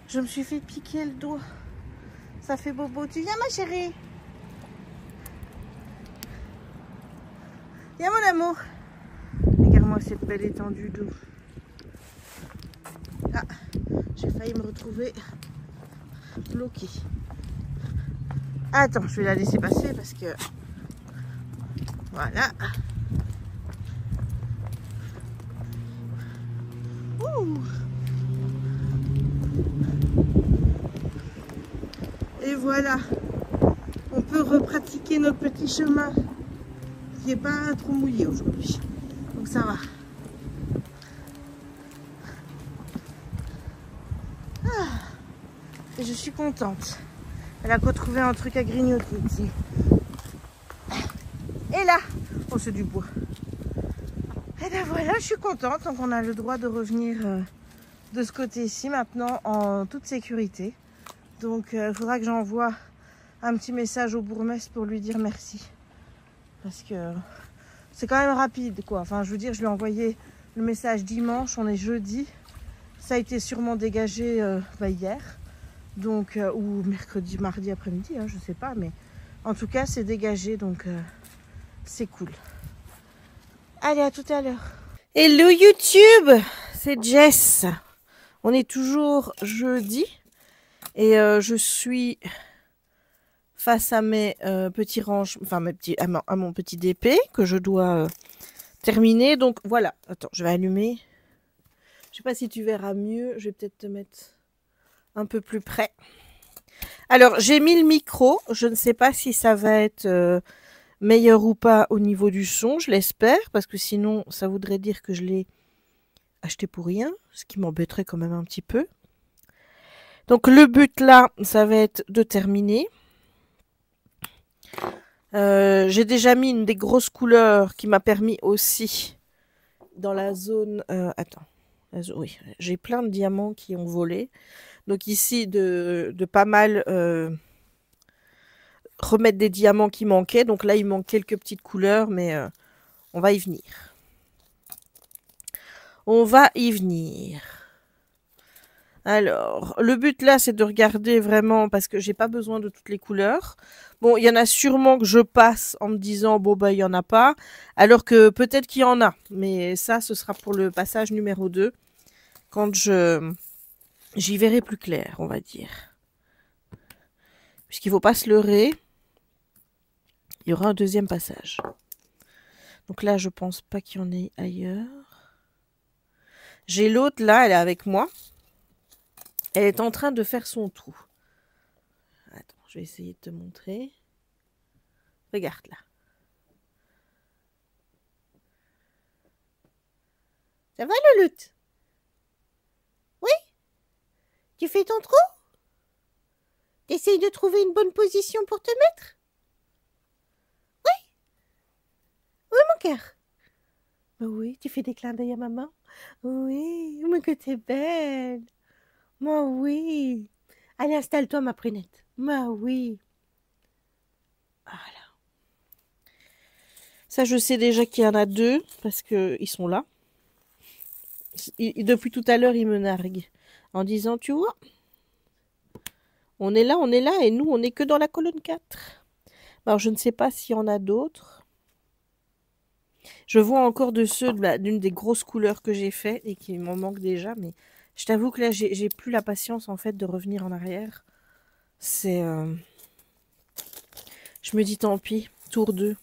Je me suis fait piquer le doigt. Ça fait bobo. Tu viens, ma chérie? Viens, mon amour. Regarde-moi cette belle étendue d'eau. Ah, j'ai failli me retrouver bloquée. Attends, je vais la laisser passer parce que... Voilà. Ouh. Et voilà. On peut repratiquer notre petit chemin qui n'est pas trop mouillé aujourd'hui. Donc ça va. Ah. Et je suis contente. Elle a retrouvé un truc à grignoter ici. Et là, oh, c'est du bois. Et ben voilà, je suis contente. Donc on a le droit de revenir de ce côté-ci maintenant en toute sécurité. Donc il faudra que j'envoie un petit message au bourgmestre pour lui dire merci. Parce que c'est quand même rapide, quoi. Enfin, je veux dire, je lui ai envoyé le message dimanche, on est jeudi. Ça a été sûrement dégagé hier. Donc, ou mercredi, mardi après-midi, hein, je sais pas, mais en tout cas, c'est dégagé, donc c'est cool. Allez, à tout à l'heure. Hello YouTube, c'est Jess. On est toujours jeudi et je suis face à mes petits ranges, enfin à mon petit DP que je dois terminer. Donc voilà, attends, je vais allumer. Je sais pas si tu verras mieux, je vais peut-être te mettre un peu plus près. Alors, j'ai mis le micro. Je ne sais pas si ça va être meilleur ou pas au niveau du son. Je l'espère, parce que sinon, ça voudrait dire que je l'ai acheté pour rien, ce qui m'embêterait quand même un petit peu. Donc, le but là, ça va être de terminer. J'ai déjà mis une des grosses couleurs qui m'a permis aussi dans la zone... attends. Oui, j'ai plein de diamants qui ont volé. Donc ici, de pas mal remettre des diamants qui manquaient. Donc là, il manque quelques petites couleurs, mais on va y venir. On va y venir. Alors, le but là, c'est de regarder vraiment, parce que j'ai pas besoin de toutes les couleurs. Bon, il y en a sûrement que je passe en me disant, bon, bah, il y en a pas. Alors que peut-être qu'il y en a. Mais ça, ce sera pour le passage numéro 2. Quand j'y verrai plus clair, on va dire. Puisqu'il ne faut pas se leurrer. Il y aura un deuxième passage. Donc là, je pense pas qu'il y en ait ailleurs. J'ai l'autre là, elle est avec moi. Elle est en train de faire son trou. Attends, je vais essayer de te montrer. Regarde là. Ça va, Louloute? Oui? Tu fais ton trou? T'essayes de trouver une bonne position pour te mettre? Oui? Oui, mon cœur? Oui, tu fais des clins d'œil à maman? Oui, mais que t'es belle. Moi, oui. Allez, installe-toi, ma prunette. Moi, oui. Voilà. Ça, je sais déjà qu'il y en a deux, parce qu'ils sont là. Depuis tout à l'heure, ils me narguent en disant, tu vois, on est là, et nous, on n'est que dans la colonne 4. Alors, je ne sais pas s'il y en a d'autres. Je vois encore de ceux d'une des grosses couleurs que j'ai fait et qui m'en manque déjà, mais je t'avoue que là, j'ai plus la patience, en fait, de revenir en arrière. C'est... Je me dis, tant pis, tour 2.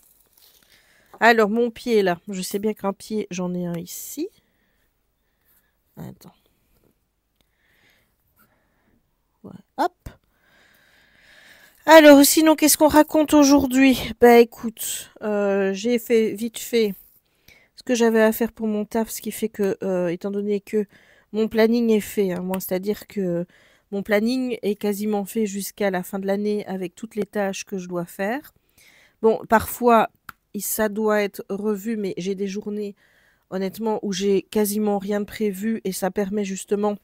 Alors, mon pied, là. Je sais bien qu'un pied, j'en ai un ici. Attends. Ouais. Hop. Alors, sinon, qu'est-ce qu'on raconte aujourd'hui? Bah, écoute, j'ai fait vite fait ce que j'avais à faire pour mon taf, ce qui fait que, étant donné que mon planning est fait, hein, moi, c'est-à-dire que mon planning est quasiment fait jusqu'à la fin de l'année avec toutes les tâches que je dois faire. Bon, parfois, ça doit être revu, mais j'ai des journées, honnêtement, où j'ai quasiment rien de prévu et ça permet justement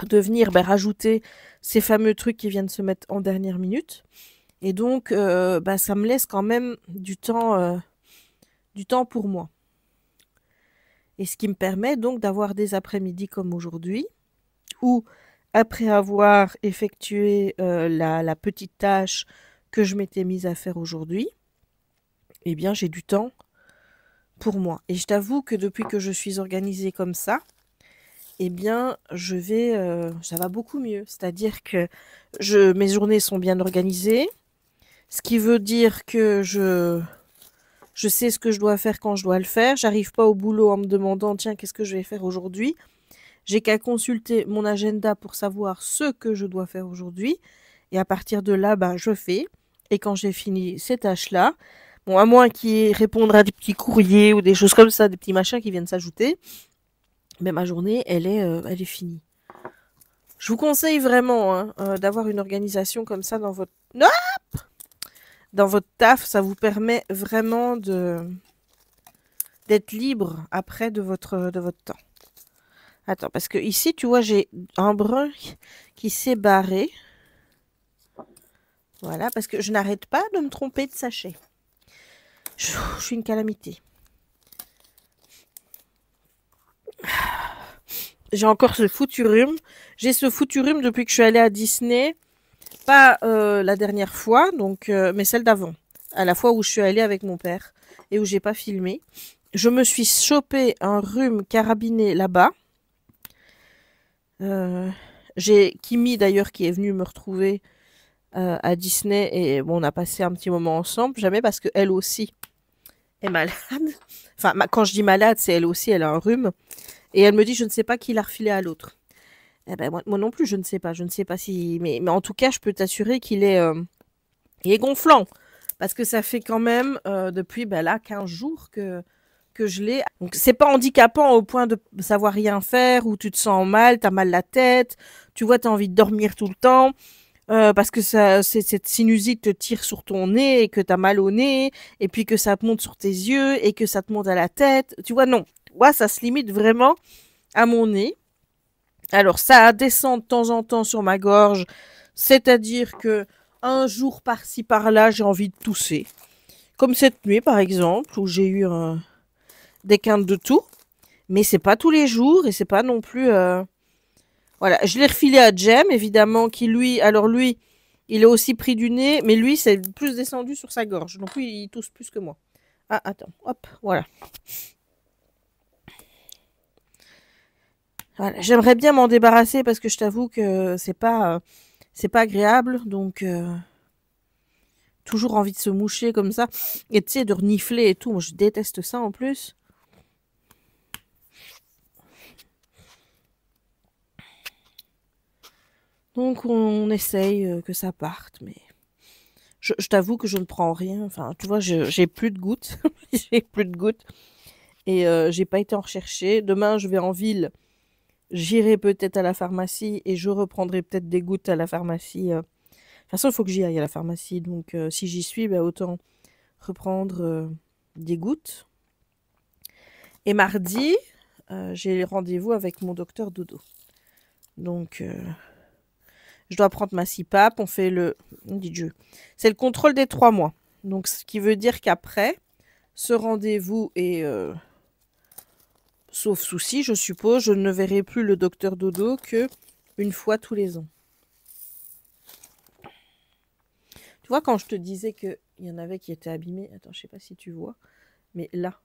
de venir rajouter ces fameux trucs qui viennent se mettre en dernière minute. Et donc, ça me laisse quand même du temps pour moi. Et ce qui me permet donc d'avoir des après-midi comme aujourd'hui, où après avoir effectué la petite tâche que je m'étais mise à faire aujourd'hui, eh bien j'ai du temps pour moi. Et je t'avoue que depuis que je suis organisée comme ça, eh bien ça va beaucoup mieux. C'est-à-dire que mes journées sont bien organisées, ce qui veut dire que je sais ce que je dois faire quand je dois le faire. J'arrive pas au boulot en me demandant, tiens, qu'est-ce que je vais faire aujourd'hui? J'ai qu'à consulter mon agenda pour savoir ce que je dois faire aujourd'hui. Et à partir de là, je fais. Et quand j'ai fini ces tâches-là, bon, à moins qu'il répondre à des petits courriers ou des choses comme ça, des petits machins qui viennent s'ajouter, mais ma journée, elle est finie. Je vous conseille vraiment d'avoir une organisation comme ça dans votre... Dans votre taf, ça vous permet vraiment d'être libre après de votre temps. Attends, parce que ici, tu vois, j'ai un brun qui s'est barré. Voilà, parce que je n'arrête pas de me tromper de sachet. Je suis une calamité. J'ai encore ce foutu rhume. J'ai ce foutu rhume depuis que je suis allée à Disney. Pas la dernière fois, donc, mais celle d'avant. À la fois où je suis allée avec mon père et où j'ai pas filmé. Je me suis chopé un rhume carabiné là-bas. J'ai Kimi d'ailleurs qui est venue me retrouver à Disney et bon, on a passé un petit moment ensemble. Jamais parce qu'elle aussi est malade. Enfin, quand je dis malade, c'est elle aussi, elle a un rhume. Et elle me dit, je ne sais pas qui l'a refilé à l'autre. Eh ben, moi non plus, je ne sais pas. Je ne sais pas si... Mais en tout cas, je peux t'assurer qu'il est gonflant. Parce que ça fait quand même depuis là 15 jours que je l'ai. Donc c'est pas handicapant au point de savoir rien faire, ou tu te sens mal, t'as mal la tête, tu vois, t'as envie de dormir tout le temps, parce que cette sinusite te tire sur ton nez et que t'as mal au nez, et puis que ça te monte sur tes yeux et que ça te monte à la tête. Tu vois, non. Moi, ça se limite vraiment à mon nez. Alors ça descend de temps en temps sur ma gorge, c'est-à-dire que un jour par-ci par-là, j'ai envie de tousser. Comme cette nuit, par exemple, où j'ai eu des quintes de toux. Mais c'est pas tous les jours et c'est pas non plus... Voilà, je l'ai refilé à Jem, évidemment, qui lui... Alors lui, il est aussi pris du nez, mais lui, c'est plus descendu sur sa gorge. Donc lui, il tousse plus que moi. Ah, attends, hop, voilà. Voilà, j'aimerais bien m'en débarrasser parce que je t'avoue que c'est pas agréable, donc toujours envie de se moucher comme ça et tu sais de renifler et tout. Moi, je déteste ça en plus. Donc on essaye que ça parte, mais je t'avoue que je ne prends rien. Enfin, tu vois, j'ai plus de gouttes, j'ai plus de gouttes. Et j'ai pas été en rechercher. Demain, je vais en ville. J'irai peut-être à la pharmacie et je reprendrai peut-être des gouttes à la pharmacie. De toute façon, il faut que j'y aille à la pharmacie. Donc, si j'y suis, bah, autant reprendre des gouttes. Et mardi, j'ai rendez-vous avec mon docteur Dodo. Donc, je dois prendre ma CPAP. On fait le... Dit Dieu. C'est le contrôle des 3 mois. Donc, ce qui veut dire qu'après ce rendez-vous est... sauf souci, je suppose, je ne verrai plus le docteur Dodo que une fois tous les ans. Tu vois, quand je te disais qu'il y en avait qui étaient abîmés, attends, je sais pas si tu vois, mais là,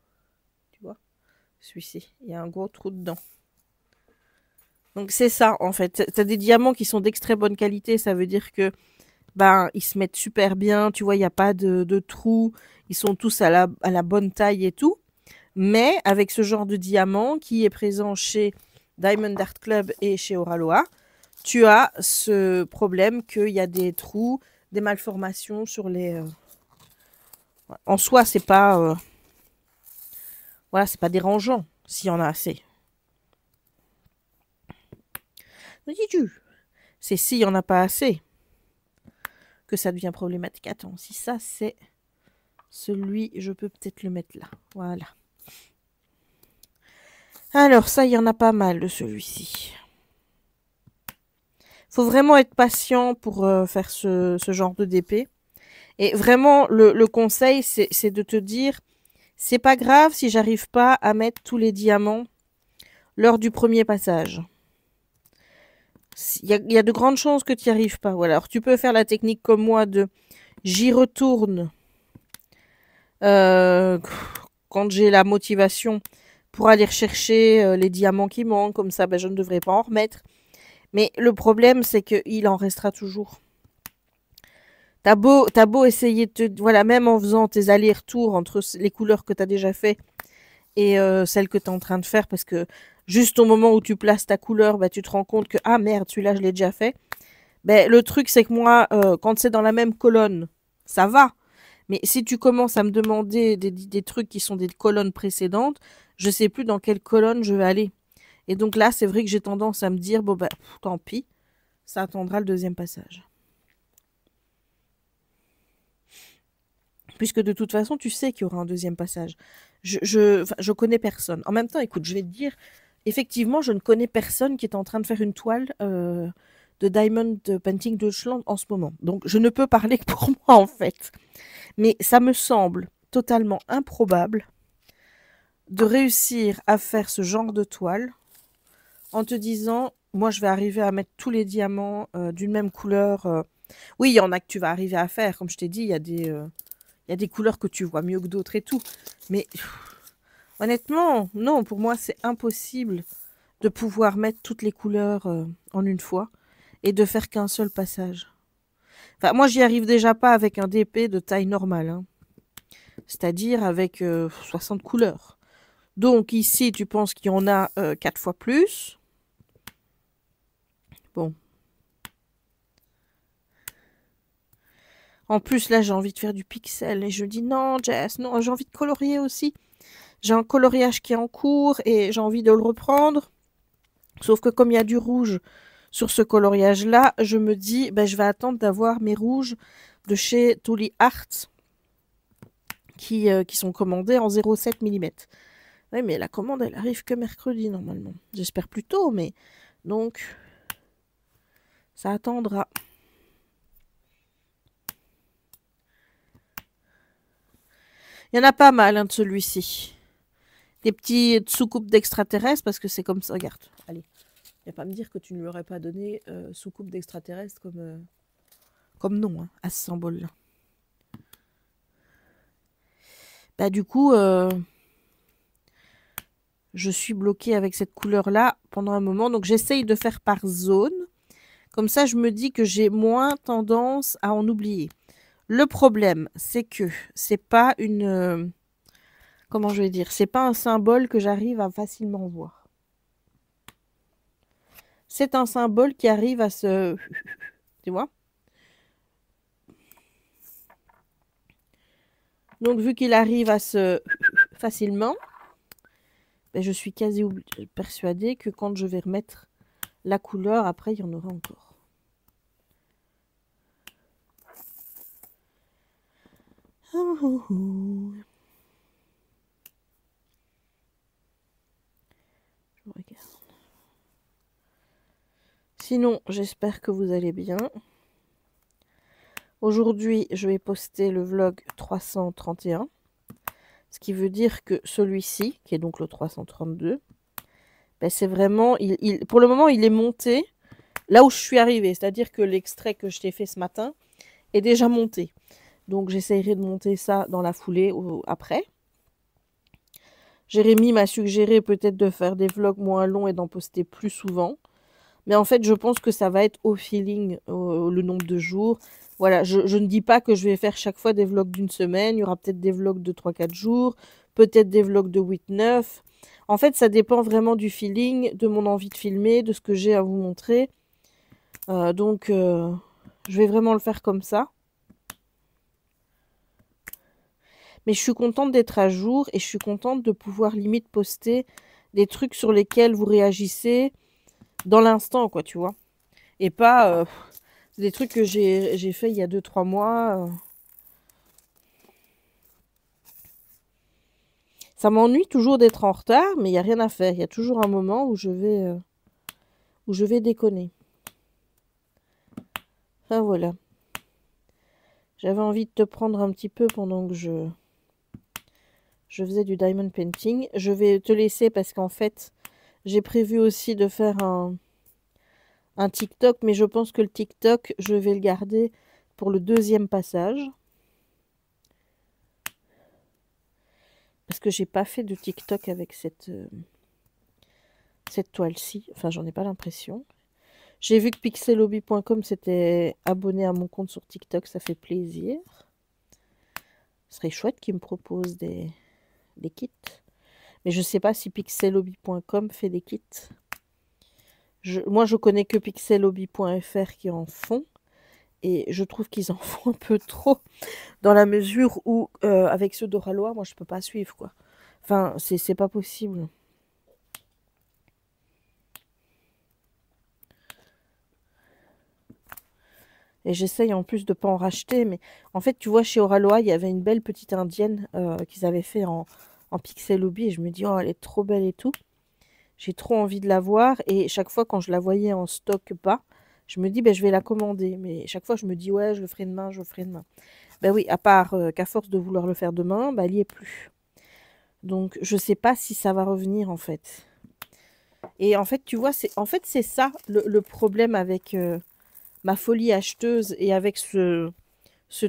tu vois, celui-ci, il y a un gros trou dedans. Donc c'est ça, en fait. Tu as des diamants qui sont d'extrême bonne qualité, ça veut dire que ben, ils se mettent super bien, tu vois, il n'y a pas de trous, ils sont tous à la bonne taille et tout. Mais avec ce genre de diamant qui est présent chez Diamond Art Club et chez Oraloa, tu as ce problème qu'il y a des trous, des malformations sur les... En soi, c'est pas... voilà, c'est pas dérangeant s'il y en a assez. Me dis-tu, c'est s'il y en a pas assez que ça devient problématique. Attends, si ça c'est celui, je peux peut-être le mettre là. Voilà. Alors ça, il y en a pas mal de celui-ci. Faut vraiment être patient pour faire ce genre de DP. Et vraiment, le conseil, c'est de te dire, c'est pas grave si j'arrive pas à mettre tous les diamants lors du premier passage. Il y a de grandes chances que tu n'y arrives pas. Voilà. Alors tu peux faire la technique comme moi de j'y retourne quand j'ai la motivation pour aller rechercher les diamants qui manquent. Comme ça, ben, je ne devrais pas en remettre. Mais le problème, c'est qu'il en restera toujours. T'as beau essayer de te... Voilà, même en faisant tes allers-retours entre les couleurs que tu as déjà fait et celles que tu es en train de faire, parce que juste au moment où tu places ta couleur, bah, tu te rends compte que, ah merde, celui-là, je l'ai déjà fait. Ben, le truc, c'est que moi, quand c'est dans la même colonne, ça va. Mais si tu commences à me demander des trucs qui sont des colonnes précédentes, je sais plus dans quelle colonne je vais aller. Et donc là, c'est vrai que j'ai tendance à me dire, bon ben, tant pis, ça attendra le deuxième passage. Puisque de toute façon, tu sais qu'il y aura un deuxième passage. Je connais personne. En même temps, écoute, je vais te dire, effectivement, je ne connais personne qui est en train de faire une toile de Diamond Painting Deutschland en ce moment. Donc, je ne peux parler que pour moi, en fait. Mais ça me semble totalement improbable de réussir à faire ce genre de toile en te disant, moi, je vais arriver à mettre tous les diamants d'une même couleur. Oui, il y en a que tu vas arriver à faire. Comme je t'ai dit, il y a des couleurs que tu vois mieux que d'autres et tout. Mais honnêtement, non, pour moi, c'est impossible de pouvoir mettre toutes les couleurs en une fois et de faire qu'un seul passage. Enfin, moi, j'y arrive déjà pas avec un DP de taille normale. Hein. C'est-à-dire avec 60 couleurs. Donc ici, tu penses qu'il y en a 4 fois plus. Bon. En plus, là, j'ai envie de faire du pixel. Et je dis, non, Jess, non, j'ai envie de colorier aussi. J'ai un coloriage qui est en cours et j'ai envie de le reprendre. Sauf que comme il y a du rouge sur ce coloriage-là, je me dis, ben, je vais attendre d'avoir mes rouges de chez Tuli Art qui sont commandés en 0,7 mm. Oui, mais la commande, elle arrive que mercredi, normalement. J'espère plus tôt, mais... Donc, ça attendra. Il y en a pas mal, hein, de celui-ci. Des petites soucoupes d'extraterrestres, parce que c'est comme ça. Regarde, allez. Il ne va pas me dire que tu ne lui aurais pas donné soucoupe d'extraterrestre comme nom, hein, à ce symbole-là. Bah, du coup... je suis bloquée avec cette couleur-là pendant un moment. Donc, j'essaye de faire par zone. Comme ça, je me dis que j'ai moins tendance à en oublier. Le problème, c'est que c'est pas une... comment je vais dire? C'est pas un symbole que j'arrive à facilement voir. C'est un symbole qui arrive à se... tu vois? Donc, vu qu'il arrive à se... facilement, ben, je suis quasi persuadée que quand je vais remettre la couleur, après, il y en aura encore. Je regarde. Sinon, j'espère que vous allez bien. Aujourd'hui, je vais poster le vlog 331. Ce qui veut dire que celui-ci, qui est donc le 332, ben c'est vraiment... pour le moment, il est monté là où je suis arrivée. C'est-à-dire que l'extrait que je t'ai fait ce matin est déjà monté. Donc, j'essaierai de monter ça dans la foulée après. Jérémy m'a suggéré peut-être de faire des vlogs moins longs et d'en poster plus souvent. Mais en fait, je pense que ça va être au feeling, le nombre de jours. Voilà, je ne dis pas que je vais faire chaque fois des vlogs d'une semaine. Il y aura peut-être des vlogs de 3-4 jours, peut-être des vlogs de 8-9. En fait, ça dépend vraiment du feeling, de mon envie de filmer, de ce que j'ai à vous montrer. Donc, je vais vraiment le faire comme ça. Mais je suis contente d'être à jour et je suis contente de pouvoir limite poster des trucs sur lesquels vous réagissez dans l'instant, quoi, tu vois. Et pas des trucs que j'ai fait il y a 2-3 mois. Ça m'ennuie toujours d'être en retard, mais il n'y a rien à faire. Il y a toujours un moment où je vais déconner. Enfin, voilà. J'avais envie de te prendre un petit peu pendant que je faisais du diamond painting. Je vais te laisser parce qu'en fait, j'ai prévu aussi de faire un TikTok, mais je pense que le TikTok, je vais le garder pour le deuxième passage. Parce que j'ai pas fait de TikTok avec cette toile-ci. Enfin, j'en ai pas l'impression. J'ai vu que pixelhobby.com s'était abonné à mon compte sur TikTok. Ça fait plaisir. Ce serait chouette qu'ils me proposent des kits. Mais je sais pas si pixelhobby.com fait des kits. Moi, je connais que pixelhobby.fr qui en font. Et je trouve qu'ils en font un peu trop. Dans la mesure où, avec ceux d'Oralois, moi, je peux pas suivre, quoi. Enfin, c'est pas possible. Et j'essaye en plus de pas en racheter. Mais en fait, tu vois, chez Oralois, il y avait une belle petite indienne qu'ils avaient fait en Pixel Hobby. Et je me dis, oh, elle est trop belle et tout. J'ai trop envie de la voir. Et chaque fois, quand je la voyais en stock pas, je me dis, ben, je vais la commander. Mais chaque fois, je me dis, ouais, je le ferai demain, je le ferai demain. Ben oui, à part qu'à force de vouloir le faire demain, ben, elle n'y est plus. Donc, je sais pas si ça va revenir, en fait. Et en fait, tu vois, c'est ça le problème avec ma folie acheteuse et avec ce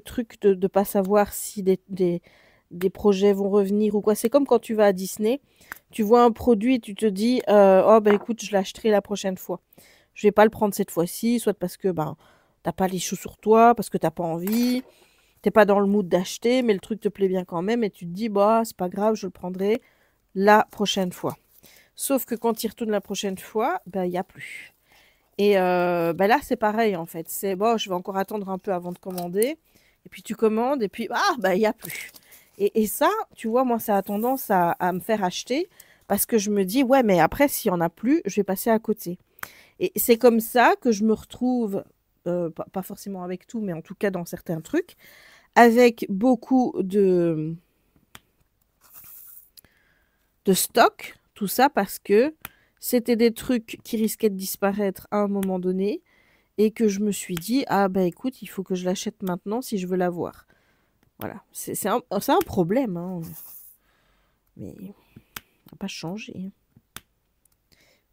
truc de ne pas savoir si des projets vont revenir ou quoi. C'est comme quand tu vas à Disney, tu vois un produit et tu te dis oh ben écoute, je l'achèterai la prochaine fois. Je vais pas le prendre cette fois-ci, soit parce que ben t'as pas les choux sur toi, parce que t'as pas envie, t'es pas dans le mood d'acheter, mais le truc te plaît bien quand même et tu te dis bah c'est pas grave, je le prendrai la prochaine fois. Sauf que quand il retourne la prochaine fois, ben il n'y a plus. Et ben là, c'est pareil, en fait. C'est bon, je vais encore attendre un peu avant de commander. Et puis tu commandes, et puis, ah, ben il n'y a plus. Et ça, tu vois, moi, ça a tendance à me faire acheter parce que je me dis, ouais, mais après, s'il n'y en a plus, je vais passer à côté. Et c'est comme ça que je me retrouve, pas forcément avec tout, mais en tout cas dans certains trucs, avec beaucoup de stock, tout ça parce que c'était des trucs qui risquaient de disparaître à un moment donné et que je me suis dit, ah bah écoute, il faut que je l'achète maintenant si je veux l'avoir. Voilà, c'est un problème, hein. Mais ça n'a pas changé.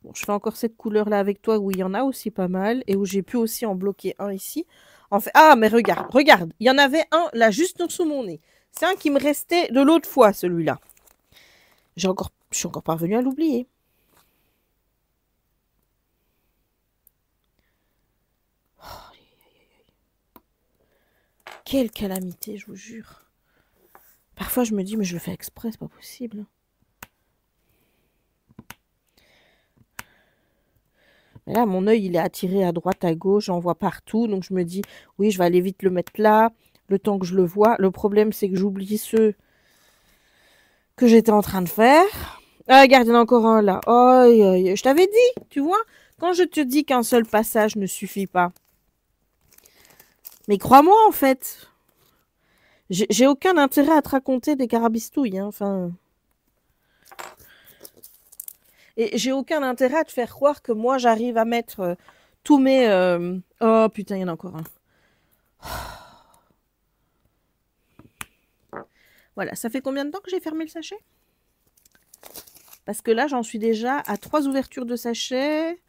Bon, je fais encore cette couleur-là avec toi où il y en a aussi pas mal et où j'ai pu aussi en bloquer un ici. En fait, ah mais regarde, il y en avait un là juste en dessous de mon nez. C'est un qui me restait de l'autre fois, celui-là. Je suis encore parvenue à l'oublier. Quelle calamité, je vous jure. Parfois, je me dis, mais je le fais exprès, c'est pas possible. Mais là, mon œil, il est attiré à droite, à gauche, j'en vois partout. Donc, je me dis, oui, je vais aller vite le mettre là, le temps que je le vois. Le problème, c'est que j'oublie ceux que j'étais en train de faire. Ah, regarde, il y en a encore un là. Oh, je t'avais dit, tu vois, quand je te dis qu'un seul passage ne suffit pas. Mais crois-moi, en fait, j'ai aucun intérêt à te raconter des carabistouilles. Hein, enfin. Et j'ai aucun intérêt à te faire croire que moi, j'arrive à mettre tous mes... Oh, putain, il y en a encore un. Voilà, ça fait combien de temps que j'ai fermé le sachet? Parce que là, j'en suis déjà à 3 ouvertures de sachet.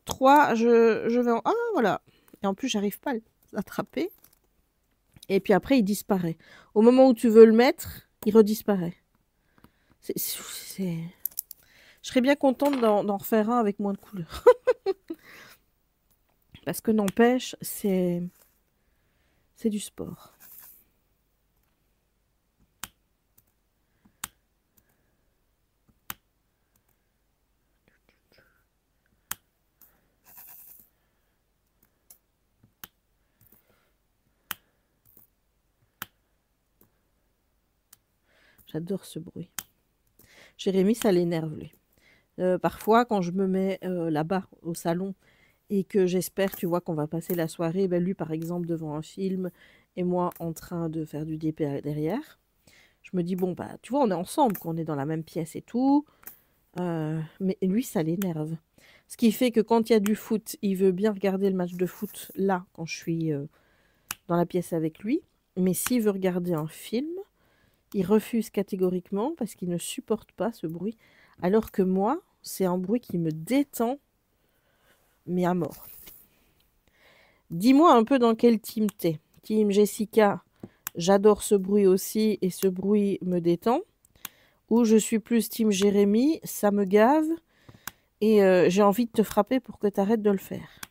3, je vais en... Ah, voilà. Et en plus, j'arrive pas à l'attraper. Et puis après, il disparaît. Au moment où tu veux le mettre, il redisparaît. Je serais bien contente d'en refaire un avec moins de couleurs. Parce que n'empêche, c'est du sport. J'adore ce bruit. Jérémy, ça l'énerve, lui. Parfois, quand je me mets là-bas, au salon, et que j'espère, tu vois, qu'on va passer la soirée, ben lui, par exemple, devant un film, et moi, en train de faire du DP derrière, je me dis, bon, bah, tu vois, on est ensemble, qu'on est dans la même pièce et tout, mais lui, ça l'énerve. Ce qui fait que quand il y a du foot, il veut bien regarder le match de foot, là, quand je suis dans la pièce avec lui, mais s'il veut regarder un film, il refuse catégoriquement parce qu'il ne supporte pas ce bruit. Alors que moi, c'est un bruit qui me détend, mais à mort. Dis-moi un peu dans quel team t'es. Team Jessica, j'adore ce bruit aussi et ce bruit me détend. Ou je suis plus team Jérémy, ça me gave et j'ai envie de te frapper pour que tu arrêtes de le faire.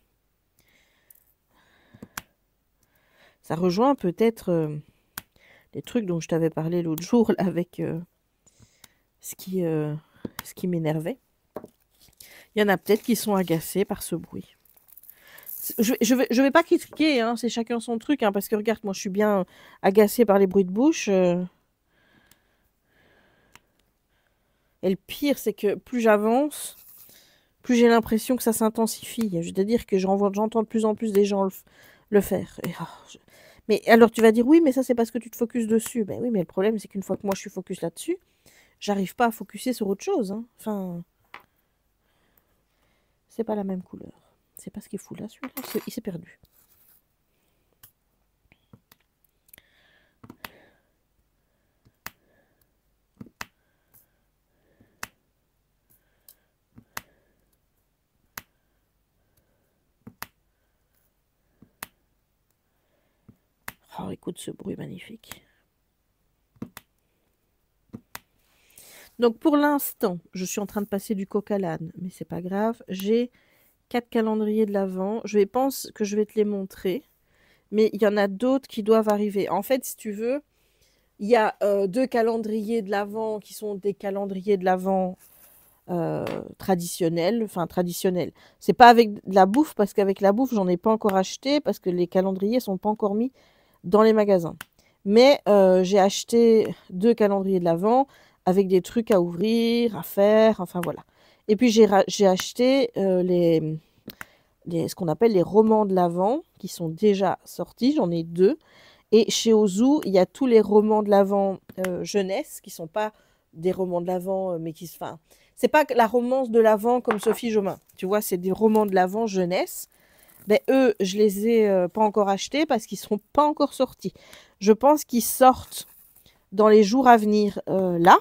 Ça rejoint peut-être les trucs dont je t'avais parlé l'autre jour là, avec ce qui m'énervait. Il y en a peut-être qui sont agacés par ce bruit. Je vais pas critiquer, hein, c'est chacun son truc, hein, parce que regarde, moi je suis bien agacée par les bruits de bouche. Et le pire, c'est que plus j'avance, plus j'ai l'impression que ça s'intensifie. Je veux dire que j'entends de plus en plus des gens le faire. Et, Mais alors tu vas dire, oui, mais ça c'est parce que tu te focuses dessus. Ben oui, mais le problème, c'est qu'une fois que moi je suis focus là-dessus, j'arrive pas à focuser sur autre chose. Hein. Enfin, c'est pas la même couleur. C'est pas ce qu'il fout là, celui-là. Il s'est perdu. Oh, écoute ce bruit magnifique. Donc pour l'instant, je suis en train de passer du coq à l'âne, mais c'est pas grave. J'ai 4 calendriers de l'Avent. Je pense que je vais te les montrer, mais il y en a d'autres qui doivent arriver. En fait, si tu veux, il y a 2 calendriers de l'Avent qui sont des calendriers de l'Avent traditionnels. Enfin, traditionnels. C'est pas avec de la bouffe, parce qu'avec la bouffe, j'en ai pas encore acheté, parce que les calendriers sont pas encore mis dans les magasins. Mais j'ai acheté 2 calendriers de l'Avent avec des trucs à ouvrir, à faire, enfin voilà. Et puis j'ai acheté ce qu'on appelle les romans de l'Avent qui sont déjà sortis, j'en ai 2. Et chez Ozu, il y a tous les romans de l'Avent jeunesse qui sont pas des romans de l'Avent, mais qui... Enfin, c'est pas la romance de l'Avent comme Sophie Jomain, tu vois, c'est des romans de l'Avent jeunesse. Ben, eux, je les ai pas encore achetés parce qu'ils ne seront pas encore sortis. Je pense qu'ils sortent dans les jours à venir là.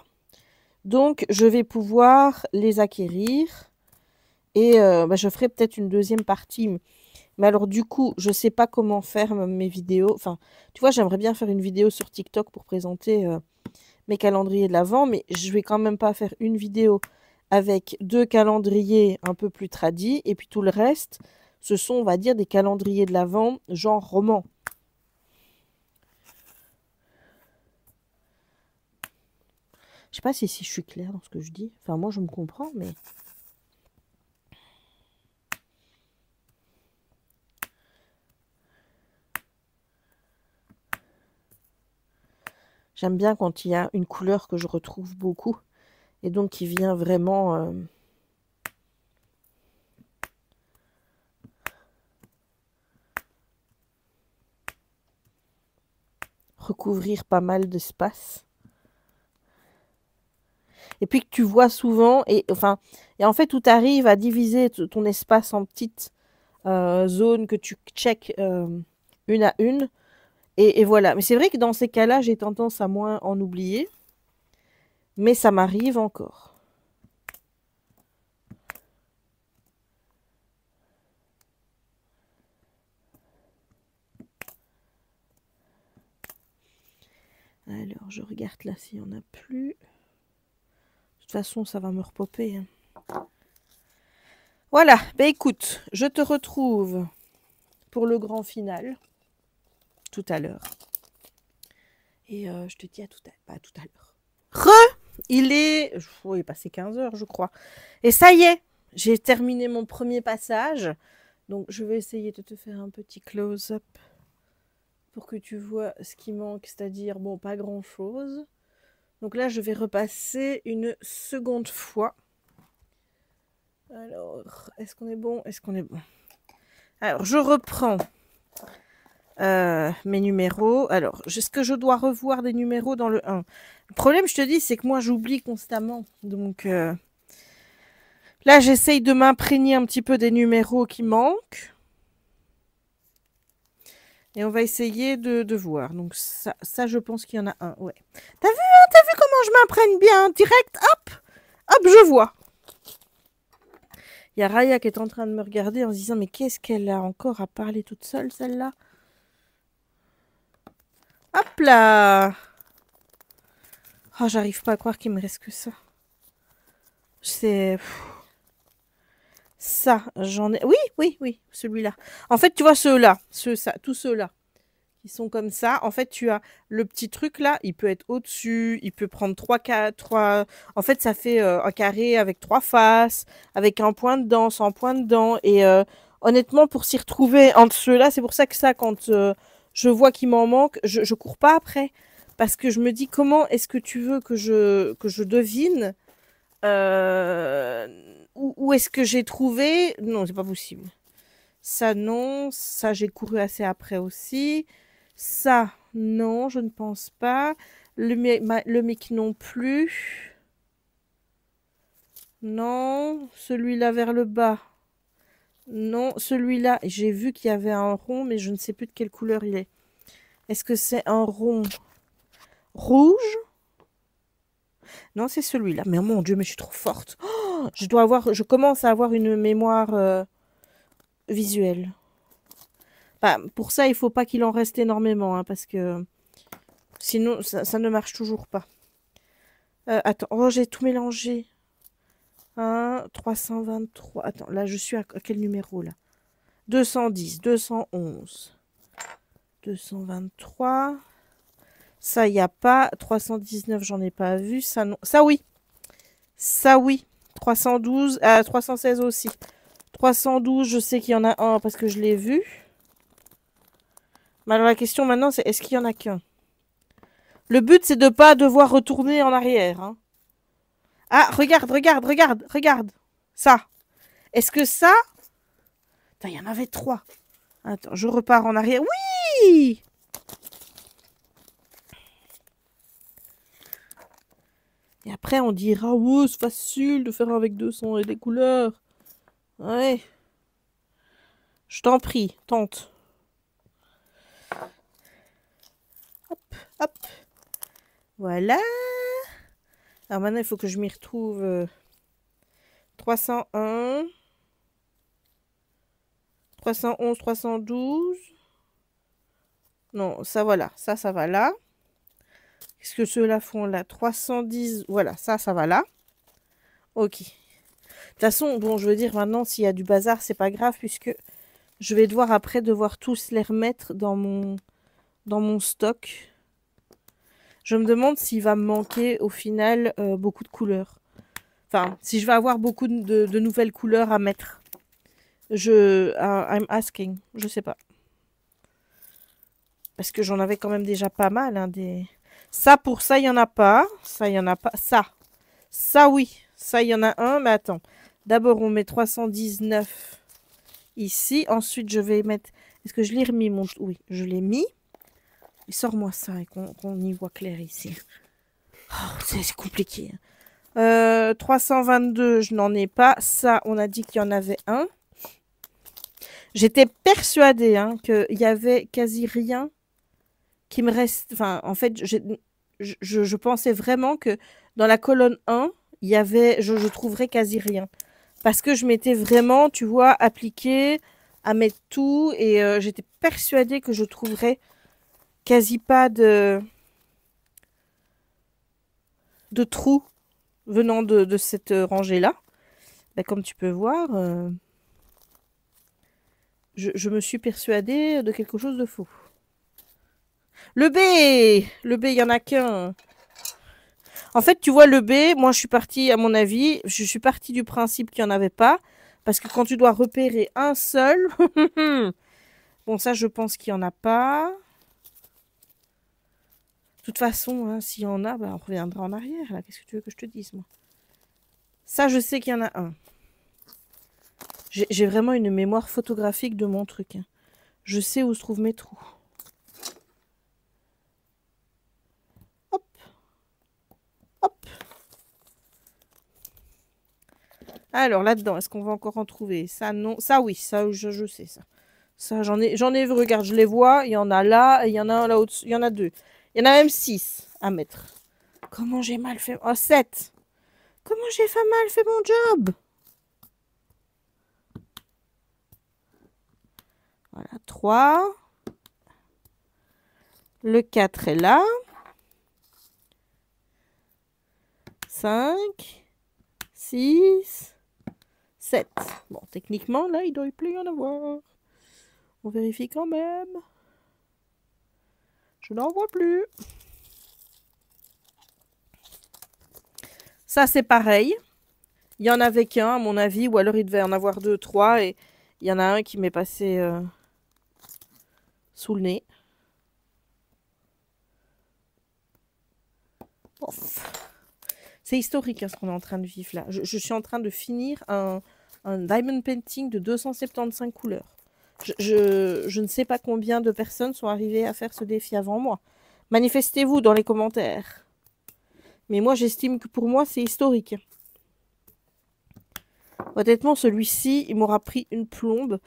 Donc, je vais pouvoir les acquérir. Et ben, je ferai peut-être une deuxième partie. Mais alors, du coup, je ne sais pas comment faire mes vidéos. Enfin, tu vois, j'aimerais bien faire une vidéo sur TikTok pour présenter mes calendriers de l'Avent. Mais je vais quand même pas faire une vidéo avec 2 calendriers un peu plus tradis. Et puis tout le reste, ce sont, on va dire, des calendriers de l'Avent, genre roman. Je sais pas si je suis claire dans ce que je dis. Enfin, moi, je me comprends, mais... J'aime bien quand il y a une couleur que je retrouve beaucoup Et donc qui vient vraiment recouvrir pas mal d'espace. Et puis que tu vois souvent, et en fait, où tu arrives à diviser ton espace en petites zones que tu checkes une à une. Et voilà. Mais c'est vrai que dans ces cas-là, j'ai tendance à moins en oublier. Mais ça m'arrive encore. Alors, je regarde là s'il n'y en a plus. De toute façon, ça va me repopper. Hein. Voilà. Ben écoute, je te retrouve pour le grand final tout à l'heure. Et je te dis à tout à l'heure. Il est passé 15 heures, je crois. Et ça y est, j'ai terminé mon premier passage. Donc, je vais essayer de te faire un petit close-up pour que tu vois ce qui manque, c'est-à-dire, bon, pas grand-chose. Donc là, je vais repasser une seconde fois. Alors, est-ce qu'on est bon? Est-ce qu'on est bon? Alors, je reprends mes numéros. Alors, est-ce que je dois revoir des numéros dans le 1? Le problème, je te dis, c'est que moi, j'oublie constamment. Donc, là, j'essaye de m'imprégner un petit peu des numéros qui manquent. Et on va essayer de voir. Donc, ça je pense qu'il y en a un. Ouais. T'as vu, hein, t'as vu comment je m'imprègne bien? Direct, hop, hop, je vois. Il y a Raya qui est en train de me regarder en se disant, mais qu'est-ce qu'elle a encore à parler toute seule, celle-là? Hop là! Oh, j'arrive pas à croire qu'il me reste que ça. C'est... Ça, j'en ai... Oui, celui-là. En fait, tu vois, ceux-là, tous ceux-là, qui sont comme ça. En fait, tu as le petit truc là, il peut être au-dessus, il peut prendre 3... En fait, ça fait un carré avec 3 faces, avec un point dedans, sans point dedans. Et honnêtement, pour s'y retrouver entre ceux-là, c'est pour ça que ça, quand je vois qu'il m'en manque, je cours pas après. Parce que je me dis, comment est-ce que tu veux que je devine où est-ce que j'ai trouvé? Non, c'est pas possible. Ça, non. Ça, j'ai couru assez après aussi. Ça, non, je ne pense pas. Le mic non plus. Non. Celui-là vers le bas. Non. Celui-là, j'ai vu qu'il y avait un rond, mais je ne sais plus de quelle couleur il est. Est-ce que c'est un rond rouge? Non, c'est celui-là. Mais oh mon Dieu, mais je suis trop forte. Oh, je commence à avoir une mémoire visuelle. Bah, pour ça, il faut pas qu'il en reste énormément, hein, parce que sinon, ça ne marche toujours pas. Attends, oh, j'ai tout mélangé. 323. Attends, là, je suis à quel numéro, là? 210, 211, 223. Ça, il n'y a pas. 319, j'en ai pas vu. Ça, non. Ça, oui. Ça, oui. 312, 316 aussi. 312, je sais qu'il y en a un parce que je l'ai vu. Mais alors, la question maintenant, c'est est-ce qu'il y en a qu'un? Le but, c'est de ne pas devoir retourner en arrière. Hein. Ah, regarde. Ça. Est-ce que ça... Putain, il y en avait 3. Attends, je repars en arrière. Oui! Et après, on dira, oh, c'est facile de faire avec 200 et des couleurs. Ouais. Je t'en prie, tente. Hop. Voilà. Alors maintenant, il faut que je m'y retrouve. 301. 311, 312. Non, ça, voilà. Ça va là. Qu'est-ce que ceux-là font là? 310. Voilà, ça va là. Ok. De toute façon, bon, je veux dire, maintenant, s'il y a du bazar, c'est pas grave, puisque je vais devoir tous les remettre dans mon stock. Je me demande s'il va me manquer, au final, beaucoup de couleurs. Enfin, si je vais avoir beaucoup de nouvelles couleurs à mettre. I'm asking. Je sais pas. Parce que j'en avais quand même déjà pas mal. Hein, Ça, pour ça, il n'y en a pas. Ça, il n'y en a pas. Ça, oui. Ça, il y en a un. Mais attends. D'abord, on met 319 ici. Ensuite, je vais mettre... Est-ce que je l'ai remis mon... Oui, je l'ai mis. Et sors-moi ça et qu'on y voit clair ici. Oh, c'est compliqué. 322, je n'en ai pas. Ça, on a dit qu'il y en avait un. J'étais persuadée qu'il y avait quasi rien qui me reste... Enfin, en fait, je pensais vraiment que dans la colonne 1, il y avait... Je trouverais quasi rien. Parce que je m'étais vraiment, tu vois, appliquée à mettre tout. Et j'étais persuadée que je trouverais quasi pas de trous venant de cette rangée-là. Ben, comme tu peux voir, je me suis persuadée de quelque chose de faux. Le B, il y en a qu'un. En fait, tu vois, le B, moi, je suis partie, à mon avis, je suis partie du principe qu'il n'y en avait pas. Parce que quand tu dois repérer un seul... Bon, ça, je pense qu'il n'y en a pas. De toute façon, hein, s'il y en a, bah, on reviendra en arrière. Là, qu'est-ce que tu veux que je te dise, moi? Ça, je sais qu'il y en a un. J'ai vraiment une mémoire photographique de mon truc. Hein. Je sais où se trouvent mes trous. Hop. Hop. Alors, là-dedans, est-ce qu'on va encore en trouver? Ça, non. Ça, oui. Ça, je sais, ça. Ça, j'en ai vu. Regarde, je les vois. Il y en a là et il y en a un là au-dessus. Il y en a deux. Il y en a même 6 à mettre. Comment j'ai mal fait... Oh, 7. Comment j'ai mal fait mon job? Voilà, 3. Le 4 est là. 5. 6. 7. Bon, techniquement, là, il doit plus y en avoir. On vérifie quand même. Je n'en vois plus. Ça, c'est pareil. Il y en avait qu'un, à mon avis, ou alors il devait en avoir 2, 3, et il y en a un qui m'est passé sous le nez. C'est historique hein, ce qu'on est en train de vivre là. Je suis en train de finir un diamond painting de 275 couleurs. Je ne sais pas combien de personnes sont arrivées à faire ce défi avant moi. Manifestez-vous dans les commentaires. Mais moi, j'estime que pour moi, c'est historique. Honnêtement, celui-ci, il m'aura pris une plombe.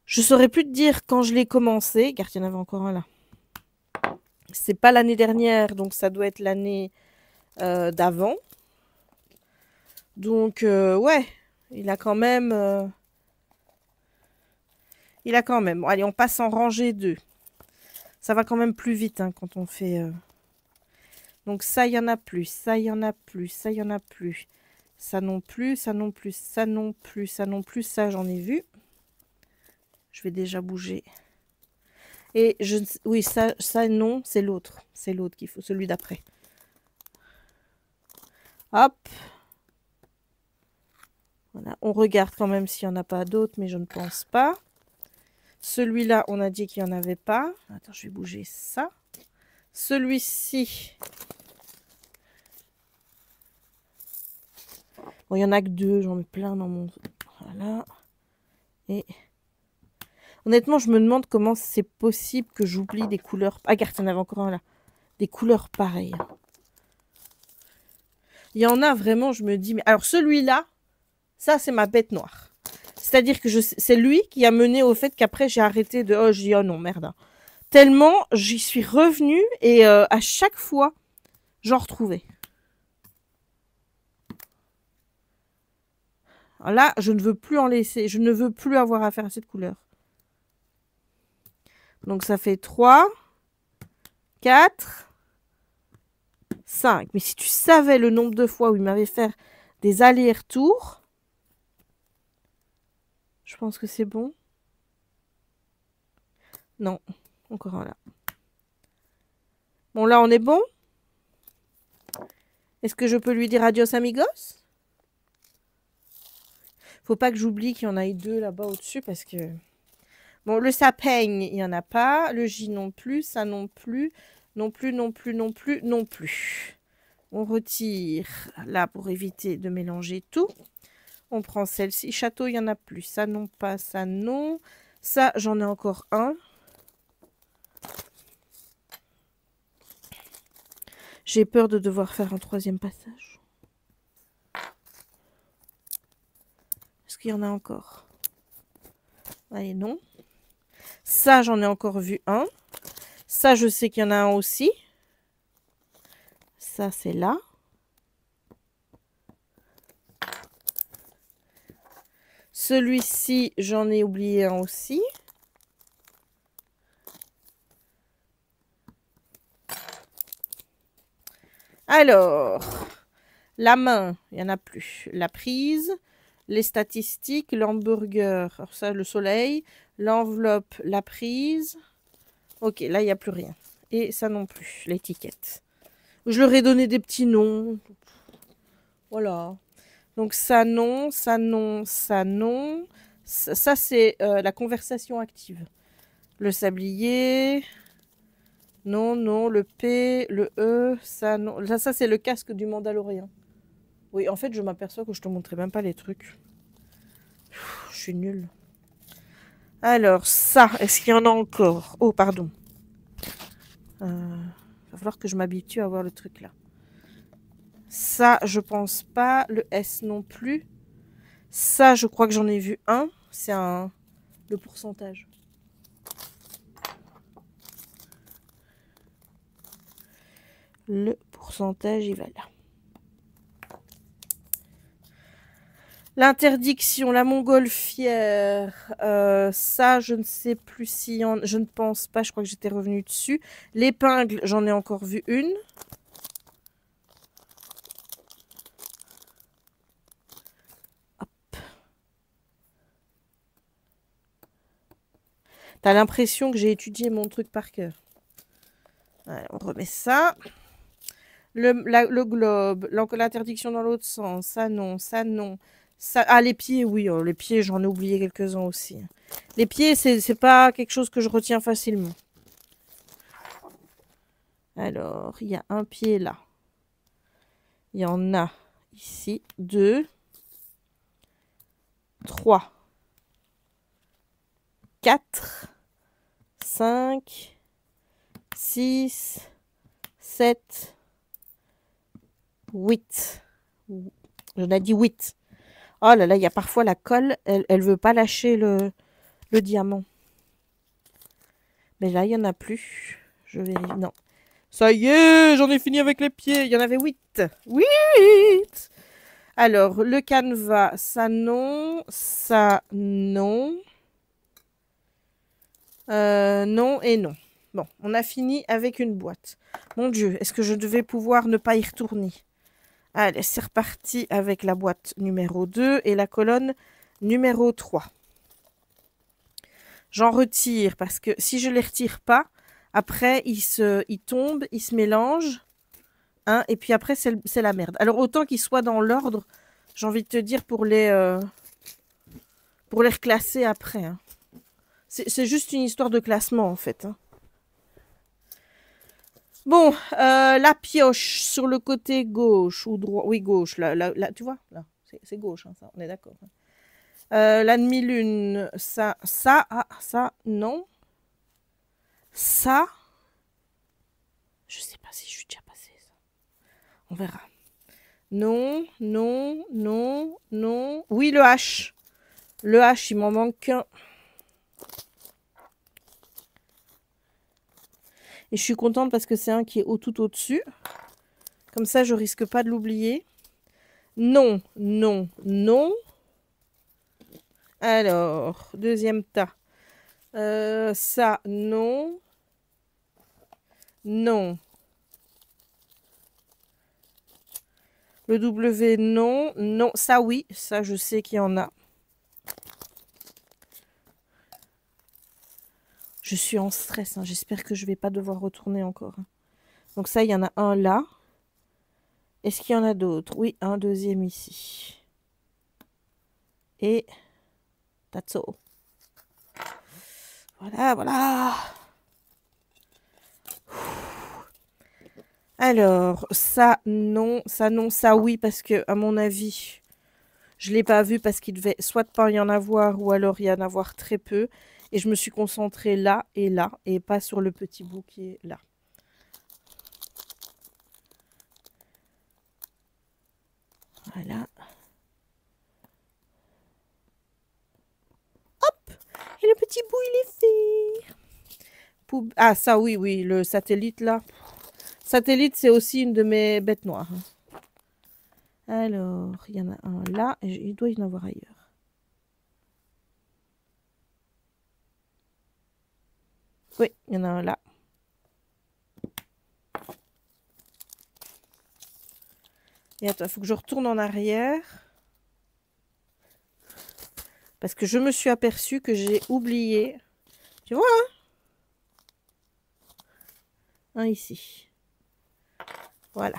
Je saurais plus te dire quand je l'ai commencé. Car il y en avait encore un là. C'est pas l'année dernière, donc ça doit être l'année d'avant. Donc, ouais, il a quand même... Bon, allez, on passe en rangée 2. Ça va quand même plus vite hein, quand on fait... Donc ça, il y en a plus. Ça, il y en a plus. Ça, il y en a plus. Ça non plus. Ça non plus. Ça non plus. Ça non plus. Ça, j'en ai vu. Je vais déjà bouger. Et je... Oui, ça non, c'est l'autre. C'est l'autre qu'il faut. Celui d'après. Hop. Voilà. On regarde quand même s'il n'y en a pas d'autres, mais je ne pense pas. Celui-là, on a dit qu'il n'y en avait pas. Attends, je vais bouger ça. Celui-ci. Bon, il n'y en a que 2. J'en mets plein dans mon... Voilà. Et... Honnêtement, je me demande comment c'est possible que j'oublie des couleurs... Ah, regarde, il y en avait encore un là. Des couleurs pareilles. Il y en a vraiment, je me dis... Mais... Alors, celui-là, ça, c'est ma bête noire. C'est-à-dire que c'est lui qui a mené au fait qu'après, j'ai arrêté de... Oh, je dis, oh non, merde. Tellement, j'y suis revenue et à chaque fois, j'en retrouvais. Alors là, je ne veux plus en laisser. Je ne veux plus avoir affaire à cette couleur. Donc, ça fait 3, 4, 5. Mais si tu savais le nombre de fois où il m'avait fait des allers-retours, je pense que c'est bon. Non, encore un là. Bon, là, on est bon. Est-ce que je peux lui dire adios amigos? Faut pas que j'oublie qu'il y en a 2 là-bas au-dessus parce que... Bon, le sapin, il n'y en a pas. Le J non plus. Ça non plus. Non plus, non plus, non plus, non plus. On retire là pour éviter de mélanger tout. On prend celle-ci. Château, il n'y en a plus. Ça non, pas ça non. Ça, j'en ai encore un. J'ai peur de devoir faire un troisième passage. Est-ce qu'il y en a encore? Allez, non. Ça, j'en ai encore vu un. Ça, je sais qu'il y en a un aussi. Ça, c'est là. Celui-ci, j'en ai oublié un aussi. Alors, la main, il n'y en a plus. La prise, les statistiques, l'hamburger, alors ça, le soleil, l'enveloppe, la prise. Ok, là, il n'y a plus rien. Et ça non plus, l'étiquette. Je leur ai donné des petits noms. Voilà. Donc ça non, ça non, ça non. Ça c'est la conversation active. Le sablier. Non, non, le P, le E, ça non. Ça c'est le casque du Mandalorien. Oui, en fait, je m'aperçois que je te montrais même pas les trucs. Je suis nulle. Alors, ça, est-ce qu'il y en a encore? Oh, pardon. Va falloir que je m'habitue à voir le truc là. Ça, je pense pas. Le S non plus. Ça, je crois que j'en ai vu un. C'est le pourcentage. Le pourcentage, il va là. L'interdiction, la montgolfière, ça, je ne sais plus si je ne pense pas, je crois que j'étais revenue dessus. L'épingle, j'en ai encore vu une. Hop. T'as l'impression que j'ai étudié mon truc par cœur. Allez, on remet ça. Le globe, l'interdiction dans l'autre sens, ça non, ça non. Ça, ah, les pieds, oui, oh, les pieds, j'en ai oublié quelques-uns aussi. Les pieds, c'est pas quelque chose que je retiens facilement. Alors, il y a un pied là. Il y en a ici 2, 3, 4, 5, 6, 7, 8. J'en ai dit 8. Oh là là, il y a parfois la colle, elle veut pas lâcher le diamant. Mais là, il n'y en a plus. Je vérifie. Non. Ça y est, j'en ai fini avec les pieds. Il y en avait 8. 8. Alors, le canevas, ça non. Ça non. Non et non. Bon, on a fini avec une boîte. Mon Dieu, est-ce que je devais pouvoir ne pas y retourner? Allez, c'est reparti avec la boîte numéro 2 et la colonne numéro 3. J'en retire parce que si je ne les retire pas, après, ils tombent, ils se mélangent. Hein, et puis après, c'est la merde. Alors, autant qu'ils soient dans l'ordre, j'ai envie de te dire, pour les reclasser après. Hein. C'est juste une histoire de classement, en fait. Hein. Bon, la pioche sur le côté gauche ou droit. Oui, gauche. Là, tu vois, là, c'est gauche, hein, ça, on est d'accord. La demi-lune, ça, non. Ça, je sais pas si je suis déjà passée, ça. On verra. Non, non, non, non. Oui, le H. Le H, il m'en manque qu'un. Et je suis contente parce que c'est un qui est tout au-dessus. Comme ça, je risque pas de l'oublier. Non, non, non. Alors, deuxième tas. Ça, non. Non. Le W, non. Non, ça, oui. Ça, je sais qu'il y en a. Je suis en stress. Hein. J'espère que je ne vais pas devoir retourner encore. Donc ça, il y en a un là. Est-ce qu'il y en a d'autres? Oui, un deuxième ici. Et that's all. Voilà, voilà. Alors, ça, non. Ça, non. Ça, oui, parce que, à mon avis, je ne l'ai pas vu parce qu'il devait soit pas y en avoir ou alors y en avoir très peu. Et je me suis concentrée là, et pas sur le petit bout qui est là. Voilà. Hop! Et le petit bout, il est fait. Ah, ça, oui, oui, le satellite, là. Satellite, c'est aussi une de mes bêtes noires. Alors, il y en a un là, et il doit y en avoir ailleurs. Oui, il y en a un là. Et attends, il faut que je retourne en arrière. Parce que je me suis aperçue que j'ai oublié. Tu vois, hein? Un ici. Voilà.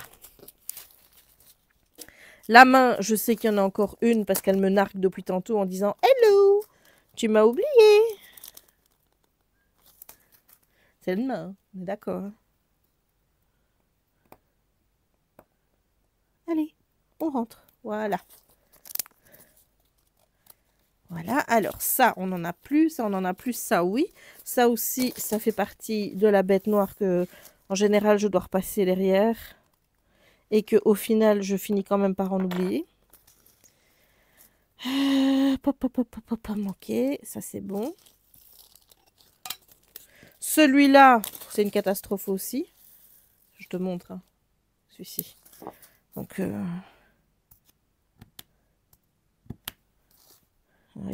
La main, je sais qu'il y en a encore une parce qu'elle me nargue depuis tantôt en disant « Hello, tu m'as oublié !» C'est une main, on est d'accord. Allez, on rentre. Voilà. Voilà, alors ça, on n'en a plus, ça, on en a plus, ça, oui. Ça aussi, ça fait partie de la bête noire que, en général, je dois repasser derrière. Et qu'au final, je finis quand même par en oublier. Pas manqué, ça c'est bon. Celui-là, c'est une catastrophe aussi. Je te montre, hein, celui-ci. Donc,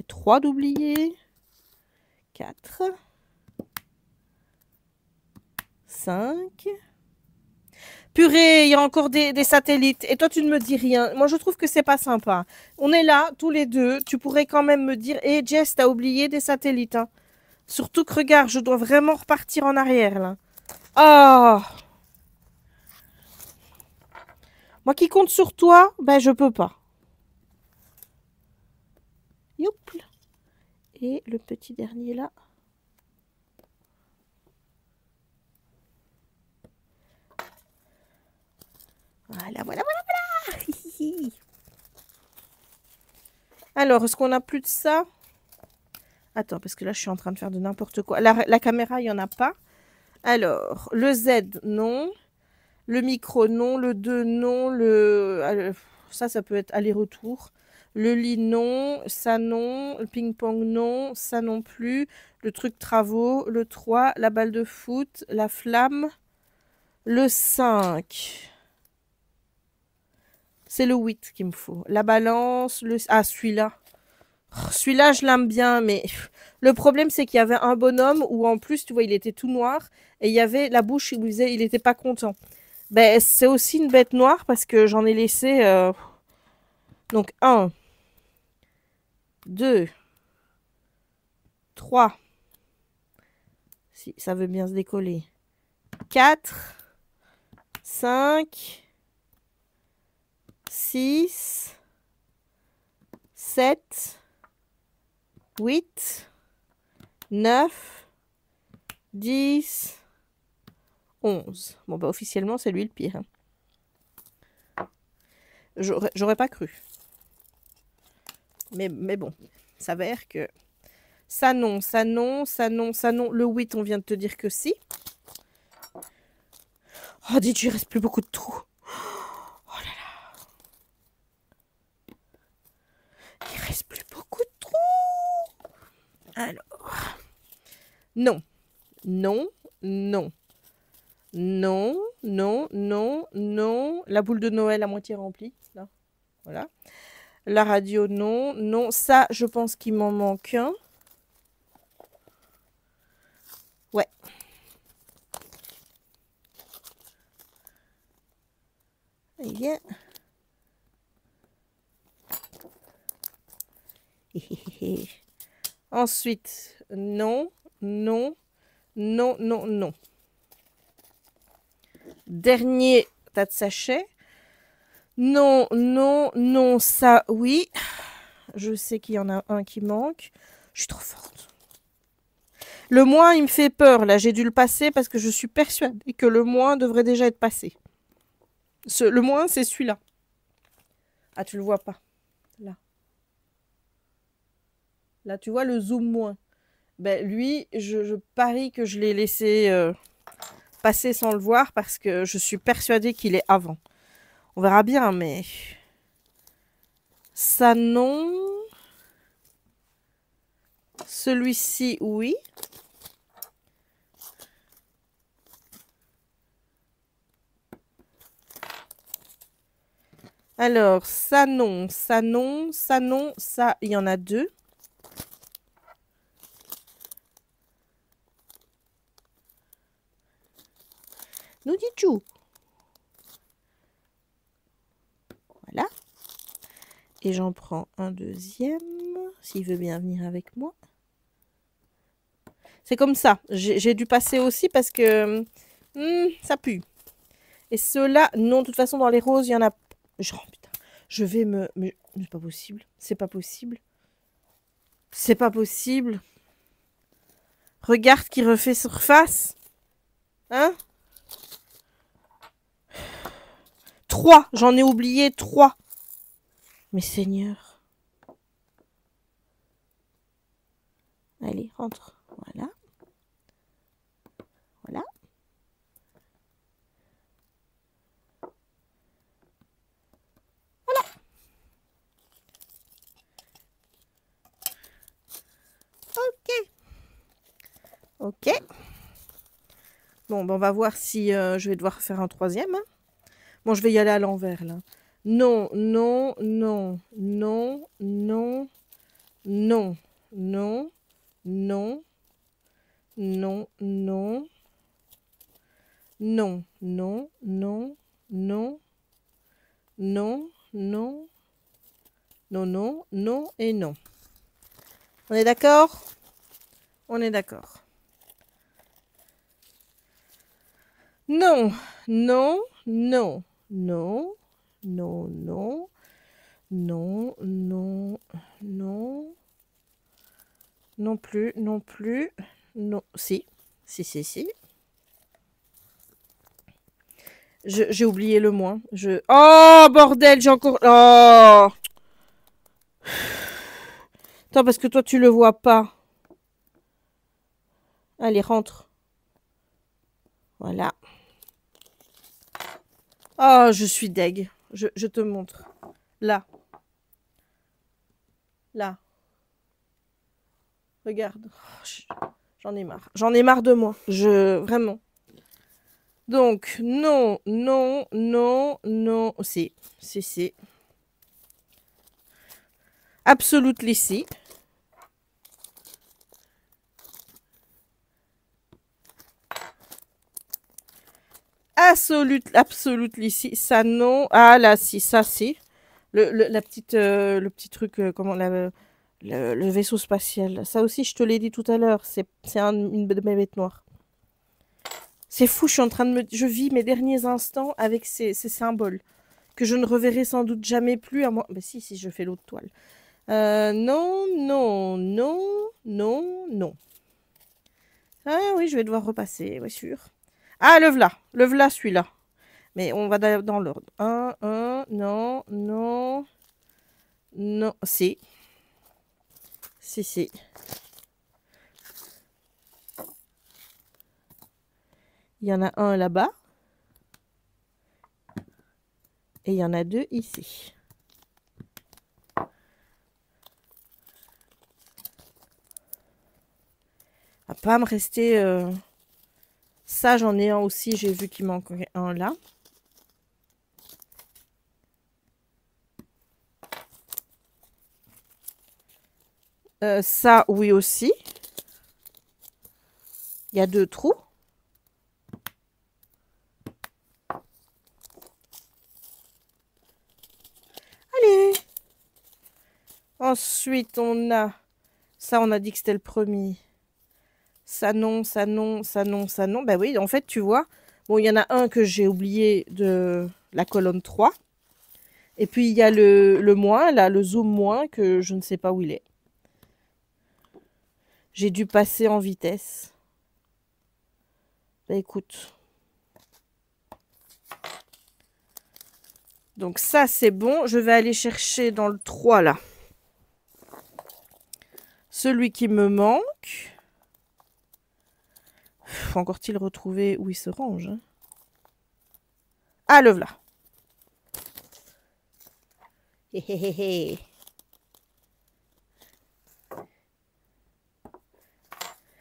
3 d'oubliés. 4. 5. Purée, il y a encore des satellites. Et toi, tu ne me dis rien. Moi, je trouve que c'est pas sympa. On est là, tous les deux. Tu pourrais quand même me dire, hé, Jess, t'as oublié des satellites. Hein. Surtout que, regarde, je dois vraiment repartir en arrière, là. Oh! Moi qui compte sur toi, ben, je peux pas. Youp. Et le petit dernier, là. Voilà, voilà, voilà, voilà. Alors, est-ce qu'on a plus de ça? Attends, parce que là, je suis en train de faire de n'importe quoi. La caméra, il n'y en a pas. Alors, le Z, non. Le micro, non. Le 2, non. Ça peut être aller-retour. Le lit, non. Ça, non. Le ping-pong, non. Ça non plus. Le truc travaux. Le 3. La balle de foot. La flamme. Le 5. C'est le 8 qu'il me faut. La balance. Ah, celui-là. Celui-là, je l'aime bien, mais le problème, c'est qu'il y avait un bonhomme où, en plus, tu vois, il était tout noir et il y avait la bouche, il n'était pas content. Ben, c'est aussi une bête noire parce que j'en ai laissé... Donc, 1, 2, 3, si ça veut bien se décoller, 4, 5, 6, 7, 8, 9, 10, 11. Bon, bah, officiellement, c'est lui le pire. Hein. J'aurais pas cru. Mais bon, ça s'avère que ça non, ça non, ça non, ça non. Le 8, on vient de te dire que si. Oh, dis-tu, il reste plus beaucoup de trous. Oh là là. Il reste plus beaucoup de trous. Alors. Non. Non. Non. Non. Non. Non. Non. La boule de Noël à moitié remplie. Là. Voilà. La radio, non. Non. Ça, je pense qu'il m'en manque un. Ouais. Bien. Ensuite, non, non, non, non, non. Dernier tas de sachets. Non, non, non, ça, oui. Je sais qu'il y en a un qui manque. Je suis trop forte. Le moins, il me fait peur. Là, j'ai dû le passer parce que je suis persuadée que le moins devrait déjà être passé. Le moins, c'est celui-là. Ah, tu le vois pas. Là. Là, tu vois le zoom moins. Ben, lui, je parie que je l'ai laissé passer sans le voir parce que je suis persuadée qu'il est avant. On verra bien, mais... Ça, non. Celui-ci, oui. Alors, ça, non. Ça, non. Ça, non. Ça, il y en a deux. Nous dis-tu. Voilà. Et j'en prends un deuxième, s'il veut bien venir avec moi. C'est comme ça. J'ai dû passer aussi parce que ça pue. Et ceux-là, non, de toute façon, dans les roses, il y en a... Genre, putain, je vais me... Mais c'est pas possible. C'est pas possible. C'est pas possible. Regarde qui refait surface. Hein? 3. J'en ai oublié 3. Mais Seigneur. Allez, rentre. Voilà. Voilà. Voilà. Ok. Ok. Bon, ben on va voir si je vais devoir faire un troisième. Hein. Bon, je vais y aller à l'envers, là. Non, non, non, non, non, non, non, non, non, non, non, non, non, non, non, non, non, non, non et non. On est d'accord? On est d'accord. Non, non, non, non, non, non, non, non, non, non plus, non plus, non, si, si, si, si. J'ai oublié le moins. Oh, bordel, j'ai encore... Oh! Attends, parce que toi, tu le vois pas. Allez, rentre. Voilà. Oh, je suis deg. Je te montre. Là. Là. Regarde. Oh, j'en ai marre. J'en ai marre de moi. Vraiment. Donc, non, non, non, non. Si. Si, si. Absolutely si. Absolutely si. Ça, non. Ah, là, si. Ça, si. La petite, le petit truc, comment le vaisseau spatial. Ça aussi, je te l'ai dit tout à l'heure. C'est une de mes bêtes noires. C'est fou, je vis mes derniers instants avec ces symboles que je ne reverrai sans doute jamais plus à moi. Bah si, je fais l'autre toile. Non, non, non, non, non. Ah oui, je vais devoir repasser, ouais, sûr. Ah, le v'là celui-là. Mais on va dans l'ordre. 1, non, non, non, si. Si. Il y en a un là-bas. Et il y en a 2 ici. À pas me rester... Ça, j'en ai un aussi. J'ai vu qu'il manquait un là. Ça, oui aussi. Il y a 2 trous. Allez. Ensuite, on a... Ça, on a dit que c'était le premier. Ça, non, ça, non, ça, non, ça, non. Ben oui, en fait, tu vois. Bon, il y en a un que j'ai oublié de la colonne 3. Et puis, il y a le moins, là, le zoom moins, que je ne sais pas où il est. J'ai dû passer en vitesse. Ben écoute. Donc ça, c'est bon. Je vais aller chercher dans le 3, là. Celui qui me manque. Faut encore-t-il retrouver où il se range, hein. Ah, le voilà. Hé, hé, hé, hé.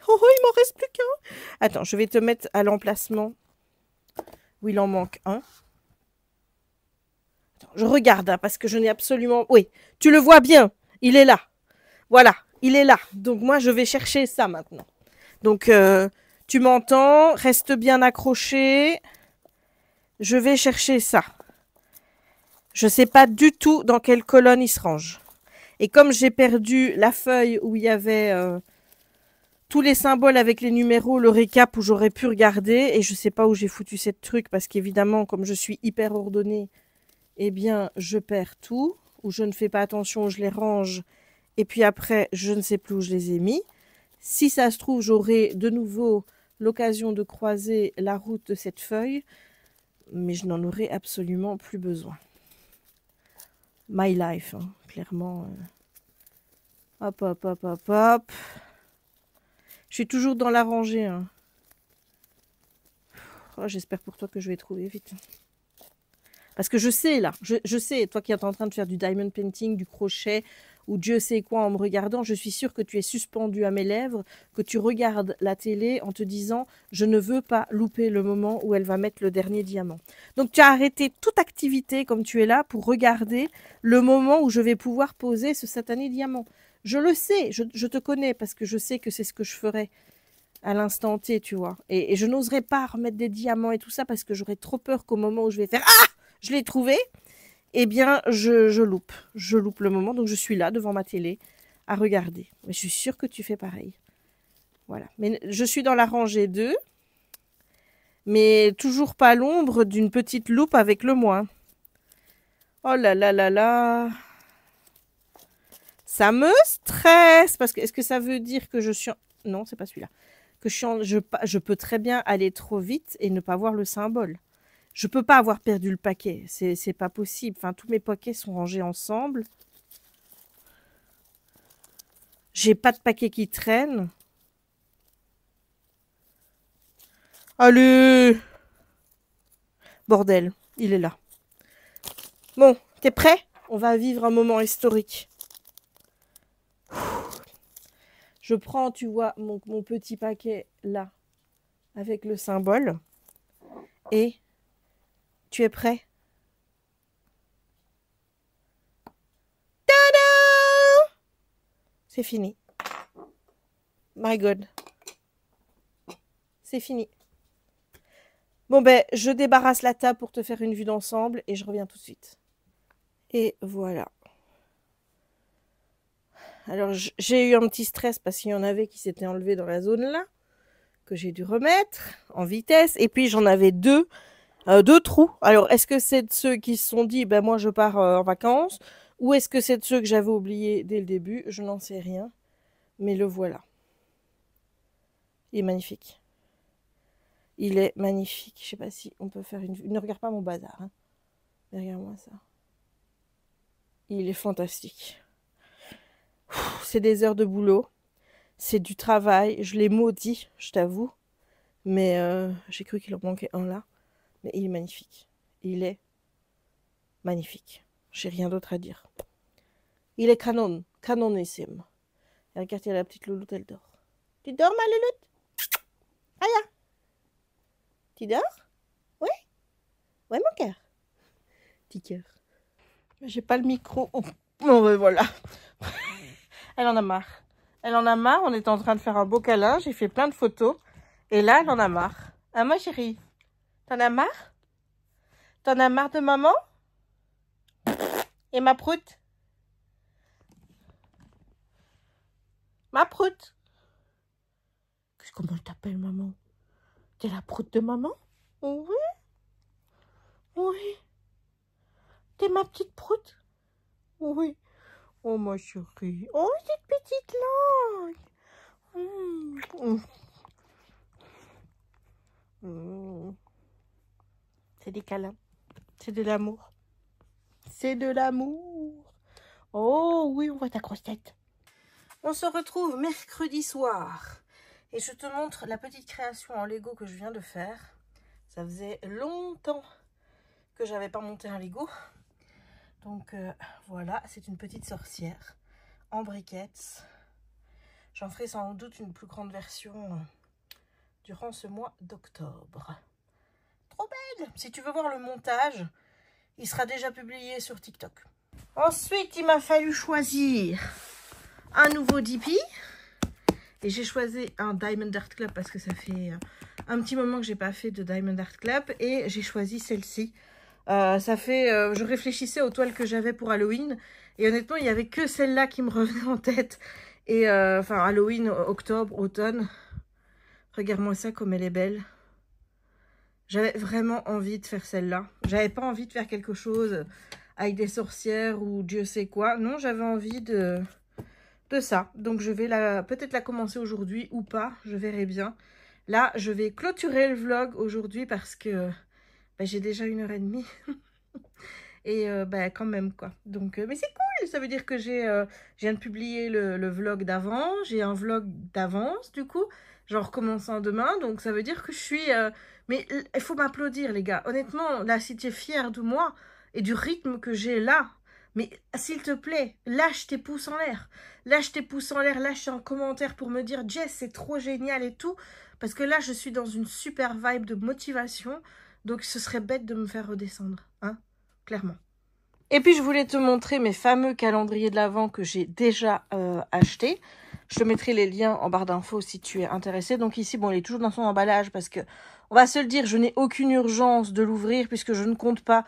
Oh, il m'en reste plus qu'un. Attends, je vais te mettre à l'emplacement où il en manque un. Attends, je regarde, hein, parce que je n'ai absolument... Oui, tu le vois bien. Il est là. Voilà, il est là. Donc moi, je vais chercher ça maintenant. Donc, tu m'entends? Reste bien accroché. Je vais chercher ça. Je ne sais pas du tout dans quelle colonne il se range. Et comme j'ai perdu la feuille où il y avait... tous les symboles avec les numéros, le récap où j'aurais pu regarder, et je sais pas où j'ai foutu cette truc, parce qu'évidemment, comme je suis hyper ordonnée, eh bien, je perds tout, ou je ne fais pas attention, je les range, et puis après, je ne sais plus où je les ai mis. Si ça se trouve, j'aurai de nouveau l'occasion de croiser la route de cette feuille, mais je n'en aurai absolument plus besoin. My life, hein, clairement. Hop, hop, hop, hop, hop. Je suis toujours dans la rangée. Hein. Oh, j'espère pour toi que je vais trouver vite. Parce que je sais, là, je sais, toi qui es en train de faire du diamond painting, du crochet, ou Dieu sait quoi en me regardant, je suis sûre que tu es suspendu à mes lèvres, que tu regardes la télé en te disant « Je ne veux pas louper le moment où elle va mettre le dernier diamant ». Donc tu as arrêté toute activité comme tu es là pour regarder le moment où je vais pouvoir poser ce satané diamant. Je le sais, je te connais parce que je sais que c'est ce que je ferai à l'instant T, tu vois. Et je n'oserais pas remettre des diamants et tout ça parce que j'aurais trop peur qu'au moment où je vais faire « Ah, je l'ai trouvé !» eh bien, je loupe. Je loupe le moment. Donc, je suis là, devant ma télé, à regarder. Mais je suis sûre que tu fais pareil. Voilà. Mais je suis dans la rangée 2. Mais toujours pas l'ombre d'une petite loupe avec le moins. Oh là là là là. Ça me stresse. Parce que, est-ce que ça veut dire que je suis... Non, c'est pas celui-là. Que je peux très bien aller trop vite et ne pas voir le symbole. Je peux pas avoir perdu le paquet. C'est pas possible. Enfin, tous mes paquets sont rangés ensemble. J'ai pas de paquet qui traîne. Allez! Bordel, il est là. Bon, t'es prêt? On va vivre un moment historique. Je prends, tu vois, mon petit paquet là, avec le symbole. Et tu es prêt? Tada! C'est fini. My God. C'est fini. Bon ben, je débarrasse la table pour te faire une vue d'ensemble et je reviens tout de suite. Et voilà. Alors, j'ai eu un petit stress parce qu'il y en avait qui s'étaient enlevés dans la zone là, que j'ai dû remettre en vitesse. Et puis, j'en avais deux trous. Alors, est-ce que c'est de ceux qui se sont dit, ben moi, je pars en vacances, ou est-ce que c'est de ceux que j'avais oubliés dès le début? Je n'en sais rien. Mais le voilà. Il est magnifique. Il est magnifique. Je sais pas si on peut faire une vue. Ne regarde pas mon bazar. Hein. Regarde-moi ça. Il est fantastique. C'est des heures de boulot. C'est du travail. Je l'ai maudit, je t'avoue. Mais j'ai cru qu'il en manquait un là. Mais il est magnifique. Il est magnifique. J'ai rien d'autre à dire. Il est canon. Canonissime. Et regarde, il y a la petite louloute, elle dort. Tu dors, ma louloute? Aya. Tu dors? Oui? Ouais, mon cœur. Petit cœur. J'ai pas le micro. Oh. Bon, ben voilà. Elle en a marre. Elle en a marre. On est en train de faire un beau câlin. J'ai fait plein de photos. Et là, elle en a marre. Ah, ma chérie? T'en as marre? T'en as marre de maman? Et ma proute? Ma proute? Comment elle t'appelle, maman? T'es la proute de maman? Oui. Oui. T'es ma petite proute? Oui. Oh, ma chérie. Oh, cette petite langue. C'est des câlins. C'est de l'amour. C'est de l'amour. Oh oui, on voit ta grosse tête. On se retrouve mercredi soir. Et je te montre la petite création en Lego que je viens de faire. Ça faisait longtemps que j'avais pas monté un Lego. Donc voilà, c'est une petite sorcière en briquettes. J'en ferai sans doute une plus grande version durant ce mois d'octobre. Trop belle! Si tu veux voir le montage, il sera déjà publié sur TikTok. Ensuite, il m'a fallu choisir un nouveau Dippy. Et j'ai choisi un Diamond Art Club parce que ça fait un petit moment que j'ai pas fait de Diamond Art Club. Et j'ai choisi celle-ci. Je réfléchissais aux toiles que j'avais pour Halloween. Et honnêtement, il n'y avait que celle-là qui me revenait en tête. Et enfin, Halloween, octobre, automne. Regarde-moi ça comme elle est belle. J'avais vraiment envie de faire celle-là. J'avais pas envie de faire quelque chose avec des sorcières ou Dieu sait quoi. Non, j'avais envie de ça. Donc je vais peut-être la commencer aujourd'hui ou pas. Je verrai bien. Là, je vais clôturer le vlog aujourd'hui parce que j'ai déjà 1h30. Et quand même quoi. Donc, mais c'est cool. Ça veut dire que je viens de publier le vlog d'avant. J'ai un vlog d'avance du coup. Genre commençant demain. Donc ça veut dire que je suis... mais il faut m'applaudir les gars. Honnêtement, là si tu es fier de moi et du rythme que j'ai là. Mais s'il te plaît, lâche tes pouces en l'air. Lâche tes pouces en l'air, lâche un commentaire pour me dire « Jess, c'est trop génial et tout ». Parce que là, je suis dans une super vibe de motivation. Donc, ce serait bête de me faire redescendre. Hein, clairement. Et puis, je voulais te montrer mes fameux calendriers de l'Avent que j'ai déjà achetés. Je te mettrai les liens en barre d'infos si tu es intéressé. Donc ici, bon, il est toujours dans son emballage parce que, on va se le dire, je n'ai aucune urgence de l'ouvrir puisque je ne compte pas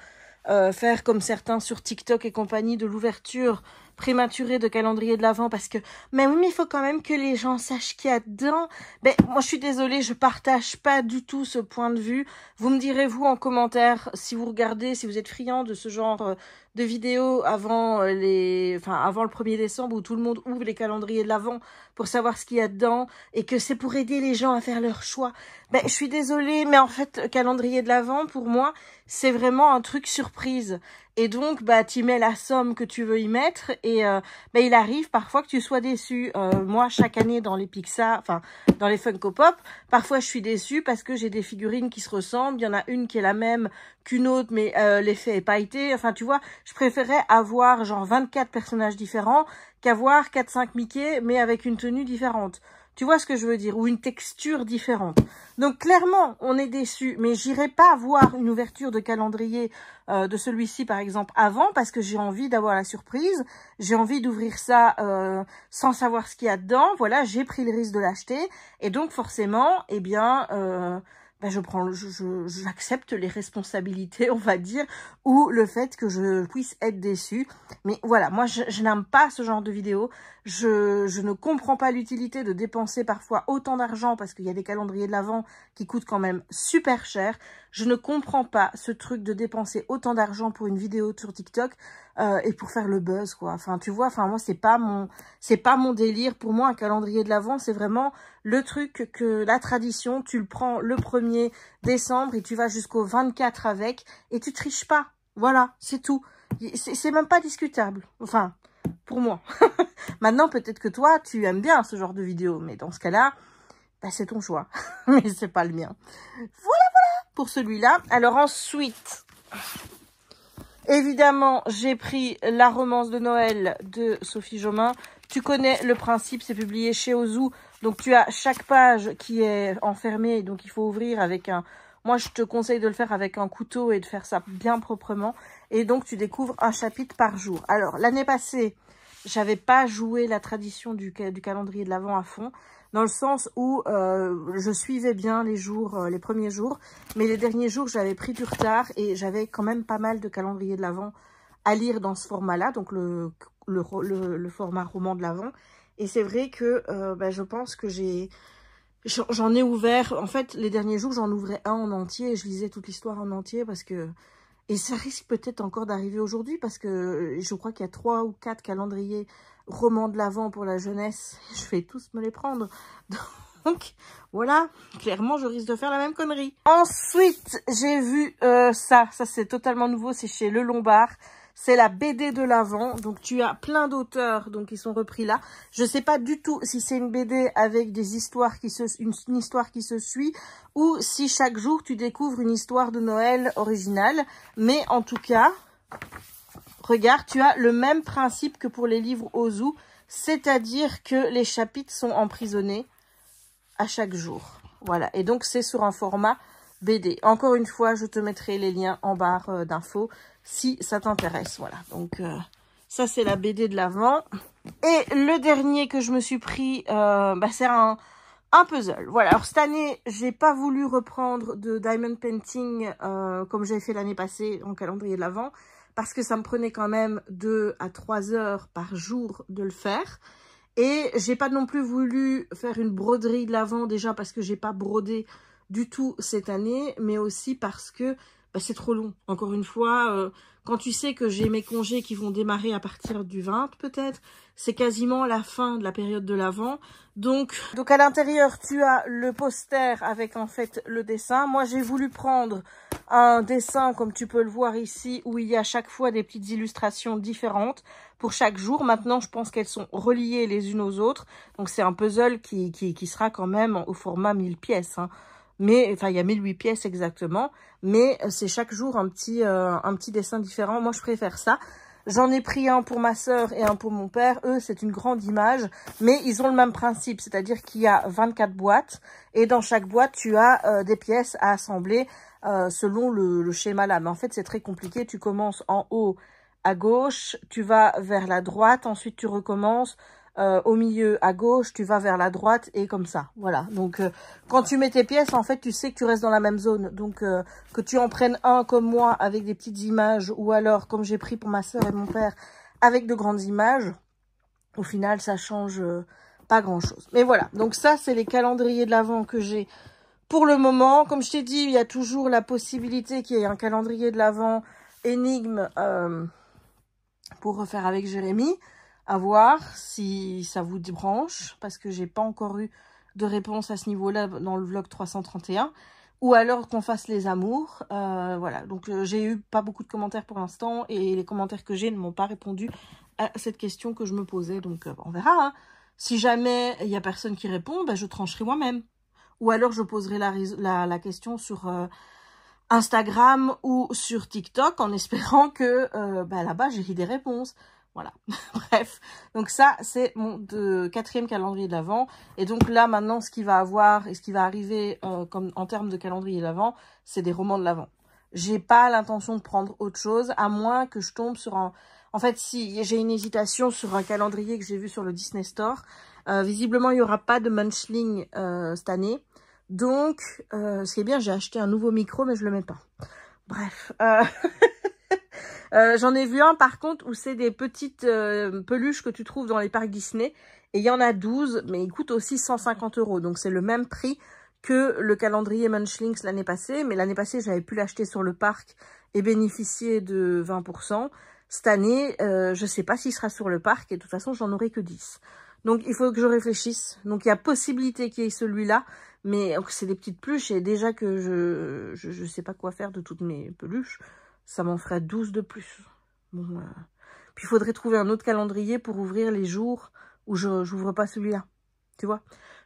faire comme certains sur TikTok et compagnie de l'ouverture prématurée de calendrier de l'Avent parce que, mais oui, mais il faut quand même que les gens sachent qu'il y a dedans. Ben, moi, je suis désolée, je partage pas du tout ce point de vue. Vous me direz, vous, en commentaire, si vous regardez, si vous êtes friand de ce genre de vidéos avant avant le 1er décembre où tout le monde ouvre les calendriers de l'Avent pour savoir ce qu'il y a dedans et que c'est pour aider les gens à faire leur choix. Ben, je suis désolée, mais en fait, calendrier de l'Avent, pour moi, c'est vraiment un truc surprise. Et donc, tu mets la somme que tu veux y mettre et il arrive parfois que tu sois déçu. Moi, chaque année dans les Pixar, enfin, dans les Funko Pop, parfois je suis déçue parce que j'ai des figurines qui se ressemblent. Il y en a une qui est la même qu'une autre, mais l'effet est pailleté. Enfin, tu vois, je préférais avoir genre 24 personnages différents qu'avoir 4-5 Mickey, mais avec une tenue différente. Tu vois ce que je veux dire? Ou une texture différente. Donc, clairement, on est déçu. Mais j'irai pas voir une ouverture de calendrier de celui-ci, par exemple, avant, parce que j'ai envie d'avoir la surprise. J'ai envie d'ouvrir ça sans savoir ce qu'il y a dedans. Voilà, j'ai pris le risque de l'acheter. Et donc, forcément, eh bien... j'accepte les responsabilités, on va dire, ou le fait que je puisse être déçue. Mais voilà, moi, je n'aime pas ce genre de vidéo. Je ne comprends pas l'utilité de dépenser parfois autant d'argent parce qu'il y a des calendriers de l'Avent qui coûtent quand même super cher. Je ne comprends pas ce truc de dépenser autant d'argent pour une vidéo sur TikTok et pour faire le buzz, quoi. Enfin, tu vois, moi, c'est pas mon délire. Pour moi, un calendrier de l'Avent, c'est vraiment le truc que la tradition, tu le prends le 1er décembre et tu vas jusqu'au 24 avec et tu triches pas. Voilà, c'est tout. C'est même pas discutable. Enfin, pour moi. Maintenant, peut-être que toi, tu aimes bien ce genre de vidéo. Mais dans ce cas-là, c'est ton choix. Mais c'est pas le mien. Voilà pour celui-là. Alors ensuite, évidemment, j'ai pris la romance de Noël de Sophie Jomain. Tu connais le principe, c'est publié chez Ozu. Donc, tu as chaque page qui est enfermée. Donc, il faut ouvrir avec un... Moi, je te conseille de le faire avec un couteau et de faire ça bien proprement. Et donc, tu découvres un chapitre par jour. Alors, l'année passée, j'avais pas joué la tradition du calendrier de l'Avent à fond. Dans le sens où je suivais bien les jours, les premiers jours. Mais les derniers jours, j'avais pris du retard. Et j'avais quand même pas mal de calendrier de l'Avent à lire dans ce format-là. Donc, le format roman de l'Avent. Et c'est vrai que je pense que j'en ai ouvert, en fait, les derniers jours, j'en ouvrais un en entier et je lisais toute l'histoire en entier parce que... Et ça risque peut-être encore d'arriver aujourd'hui parce que je crois qu'il y a 3 ou 4 calendriers romans de l'Avent pour la jeunesse. Je vais tous me les prendre. Donc, voilà, clairement, je risque de faire la même connerie. Ensuite, j'ai vu ça c'est totalement nouveau, c'est chez Le Lombard. C'est la BD de l'Avent. Donc, tu as plein d'auteurs donc qui sont repris là. Je sais pas du tout si c'est une BD avec des histoires une histoire qui se suit ou si chaque jour tu découvres une histoire de Noël originale. Mais en tout cas, regarde, tu as le même principe que pour les livres Ozu. C'est-à-dire que les chapitres sont emprisonnés à chaque jour. Voilà. Et donc, c'est sur un format BD. Encore une fois, je te mettrai les liens en barre d'infos si ça t'intéresse. Voilà. Donc, ça, c'est la BD de l'Avent. Et le dernier que je me suis pris, c'est un puzzle. Voilà. Alors, cette année, j'ai pas voulu reprendre de Diamond Painting comme j'ai fait l'année passée en calendrier de l'Avent. Parce que ça me prenait quand même 2 à 3 heures par jour de le faire. Et j'ai pas non plus voulu faire une broderie de l'Avent, déjà parce que j'ai pas brodé du tout cette année, mais aussi parce que c'est trop long. Encore une fois, quand tu sais que j'ai mes congés qui vont démarrer à partir du 20 peut-être, c'est quasiment la fin de la période de l'Avent. Donc à l'intérieur, tu as le poster avec en fait le dessin. Moi, j'ai voulu prendre un dessin, comme tu peux le voir ici, où il y a à chaque fois des petites illustrations différentes pour chaque jour. Maintenant, je pense qu'elles sont reliées les unes aux autres. Donc, c'est un puzzle qui sera quand même au format 1000 pièces. Hein. Mais, enfin, il y a 1008 pièces exactement. Mais c'est chaque jour un petit dessin différent. Moi, je préfère ça. J'en ai pris un pour ma sœur et un pour mon père. Eux, c'est une grande image, mais ils ont le même principe. C'est-à-dire qu'il y a 24 boîtes et dans chaque boîte, tu as des pièces à assembler selon le schéma là. Mais en fait, c'est très compliqué. Tu commences en haut à gauche, tu vas vers la droite, ensuite tu recommences au milieu à gauche, tu vas vers la droite et comme ça. Voilà. Donc, quand tu mets tes pièces, en fait, tu sais que tu restes dans la même zone. Donc, que tu en prennes un comme moi avec des petites images ou alors, comme j'ai pris pour ma soeur et mon père, avec de grandes images, au final, ça change pas grand-chose. Mais voilà. Donc, ça, c'est les calendriers de l'Avent que j'ai pour le moment. Comme je t'ai dit, il y a toujours la possibilité qu'il y ait un calendrier de l'Avent énigme pour refaire avec Jérémy. À voir si ça vous branche, parce que j'ai pas encore eu de réponse à ce niveau-là dans le vlog 331. Ou alors qu'on fasse les amours. Voilà, donc j'ai eu pas beaucoup de commentaires pour l'instant, et les commentaires que j'ai ne m'ont pas répondu à cette question que je me posais. Donc on verra. Hein. Si jamais il y a personne qui répond, je trancherai moi-même. Ou alors je poserai la question sur Instagram ou sur TikTok en espérant que là-bas j'ai des réponses. Voilà, bref. Donc ça, c'est mon 4e calendrier de l'Avent. Et donc là, maintenant, ce qu'il va avoir et ce qui va arriver comme en termes de calendrier de l'Avent, c'est des romans de l'Avent. J'ai pas l'intention de prendre autre chose, à moins que je tombe sur un... En fait, si j'ai une hésitation sur un calendrier que j'ai vu sur le Disney Store, visiblement, il n'y aura pas de Munchling cette année. Donc, ce qui est bien, j'ai acheté un nouveau micro, mais je le mets pas. Bref. J'en ai vu un par contre où c'est des petites peluches que tu trouves dans les parcs Disney. Et il y en a 12, mais ils coûtent aussi 150 €. Donc c'est le même prix que le calendrier Munchlings l'année passée. Mais l'année passée, j'avais pu l'acheter sur le parc et bénéficier de 20%. Cette année, je sais pas s'il sera sur le parc. Et de toute façon, j'en aurai que 10. Donc il faut que je réfléchisse. Donc il y a possibilité qu'il y ait celui-là. Mais c'est des petites peluches. Et déjà que je sais pas quoi faire de toutes mes peluches. Ça m'en ferait 12 de plus. Bon, puis il faudrait trouver un autre calendrier pour ouvrir les jours où je n'ouvre pas celui-là. Tu vois?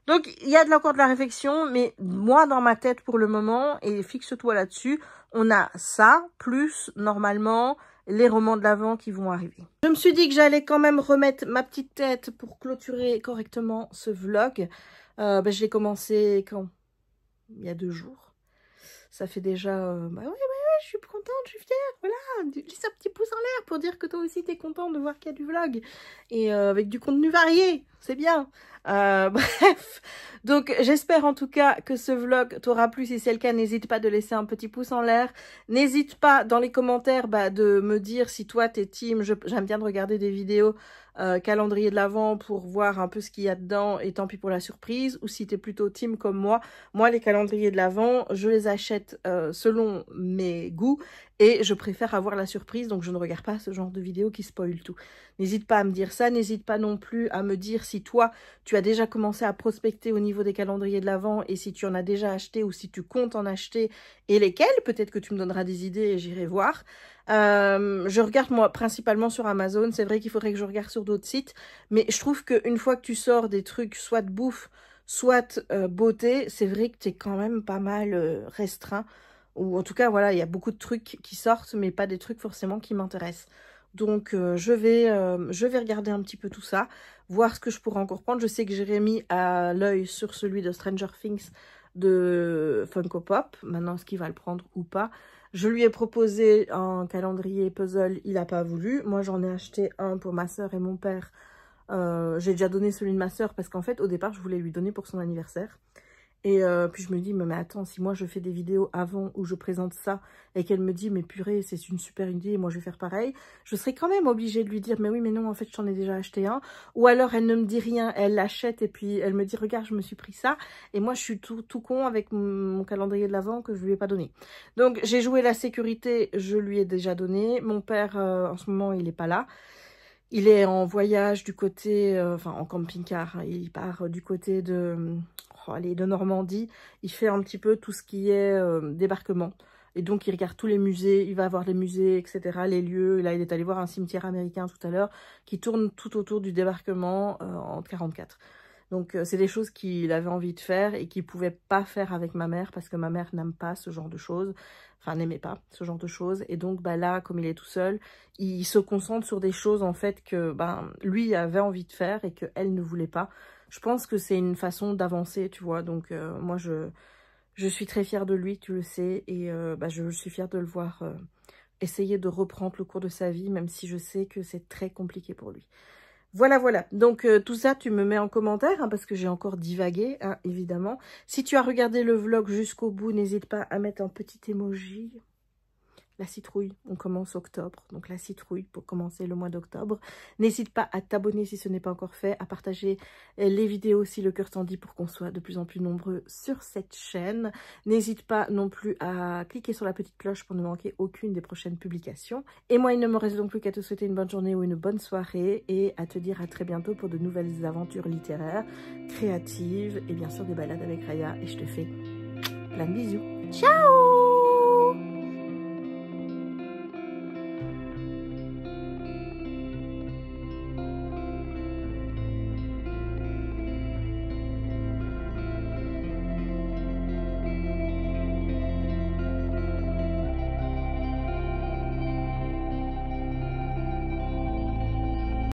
Donc, il y a encore de la réflexion, mais moi, dans ma tête pour le moment, et fixe-toi là-dessus, on a ça, plus, normalement, les romans de l'Avent qui vont arriver. Je me suis dit que j'allais quand même remettre ma petite tête pour clôturer correctement ce vlog. Je l'ai commencé quand? Il y a 2 jours. Ça fait déjà... je suis contente, je suis fière, voilà, laisse un petit pouce en l'air pour dire que toi aussi t'es content de voir qu'il y a du vlog, et avec du contenu varié, c'est bien. Bref, donc j'espère en tout cas que ce vlog t'aura plu. Si c'est le cas, n'hésite pas de laisser un petit pouce en l'air, n'hésite pas dans les commentaires de me dire si toi t'es team, j'aime bien de regarder des vidéos calendrier de l'Avent pour voir un peu ce qu'il y a dedans, et tant pis pour la surprise, ou si t'es plutôt team comme moi. Moi, les calendriers de l'Avent, je les achète selon mes goûts, et je préfère avoir la surprise, donc je ne regarde pas ce genre de vidéos qui spoilent tout. N'hésite pas à me dire ça, n'hésite pas non plus à me dire si toi, tu as déjà commencé à prospecter au niveau des calendriers de l'Avent et si tu en as déjà acheté ou si tu comptes en acheter et lesquels. Peut-être que tu me donneras des idées et j'irai voir. Je regarde moi principalement sur Amazon, c'est vrai qu'il faudrait que je regarde sur d'autres sites, mais je trouve qu'une fois que tu sors des trucs soit de bouffe, soit beauté, c'est vrai que tu es quand même pas mal restreint. Ou en tout cas, voilà, il y a beaucoup de trucs qui sortent, mais pas des trucs forcément qui m'intéressent. Donc, je vais regarder un petit peu tout ça, voir ce que je pourrais encore prendre. Je sais que j'ai mis à l'œil sur celui de Stranger Things de Funko Pop. Maintenant, est-ce qu'il va le prendre ou pas? Je lui ai proposé un calendrier puzzle, il n'a pas voulu. Moi, j'en ai acheté un pour ma soeur et mon père. J'ai déjà donné celui de ma soeur parce qu'en fait, au départ, je voulais lui donner pour son anniversaire. Et puis je me dis, mais attends, si moi je fais des vidéos avant où je présente ça et qu'elle me dit, mais purée, c'est une super idée, moi je vais faire pareil, je serais quand même obligée de lui dire, mais oui, mais non, en fait, j'en ai déjà acheté un. Ou alors elle ne me dit rien, elle l'achète et puis elle me dit, regarde, je me suis pris ça. Et moi, je suis tout con avec mon calendrier de l'Avent que je lui ai pas donné. Donc, j'ai joué la sécurité, je lui ai déjà donné. Mon père, en ce moment, il n'est pas là. Il est en voyage du côté, enfin en camping-car, hein, il part du côté de Normandie. Il fait un petit peu tout ce qui est débarquement. Et donc il regarde tous les musées, il va voir les musées, etc., les lieux. Là il est allé voir un cimetière américain tout à l'heure qui tourne tout autour du débarquement en 44. Donc c'est des choses qu'il avait envie de faire et qu'il ne pouvait pas faire avec ma mère parce que ma mère n'aime pas ce genre de choses. Enfin, n'aimait pas ce genre de choses. Et donc là, comme il est tout seul, il se concentre sur des choses en fait que lui avait envie de faire et qu'elle ne voulait pas. Je pense que c'est une façon d'avancer, tu vois. Donc moi, je suis très fière de lui, tu le sais. Et je suis fière de le voir essayer de reprendre le cours de sa vie, même si je sais que c'est très compliqué pour lui. Voilà, voilà. Donc, tout ça, tu me mets en commentaire, hein, parce que j'ai encore divagué, hein, évidemment. Si tu as regardé le vlog jusqu'au bout, n'hésite pas à mettre un petit emoji. La citrouille, on commence octobre. Donc, la citrouille pour commencer le mois d'octobre. N'hésite pas à t'abonner si ce n'est pas encore fait, à partager les vidéos si le cœur t'en dit pour qu'on soit de plus en plus nombreux sur cette chaîne. N'hésite pas non plus à cliquer sur la petite cloche pour ne manquer aucune des prochaines publications. Et moi, il ne me reste donc plus qu'à te souhaiter une bonne journée ou une bonne soirée et à te dire à très bientôt pour de nouvelles aventures littéraires, créatives et bien sûr des balades avec Raya. Et je te fais plein de bisous. Ciao!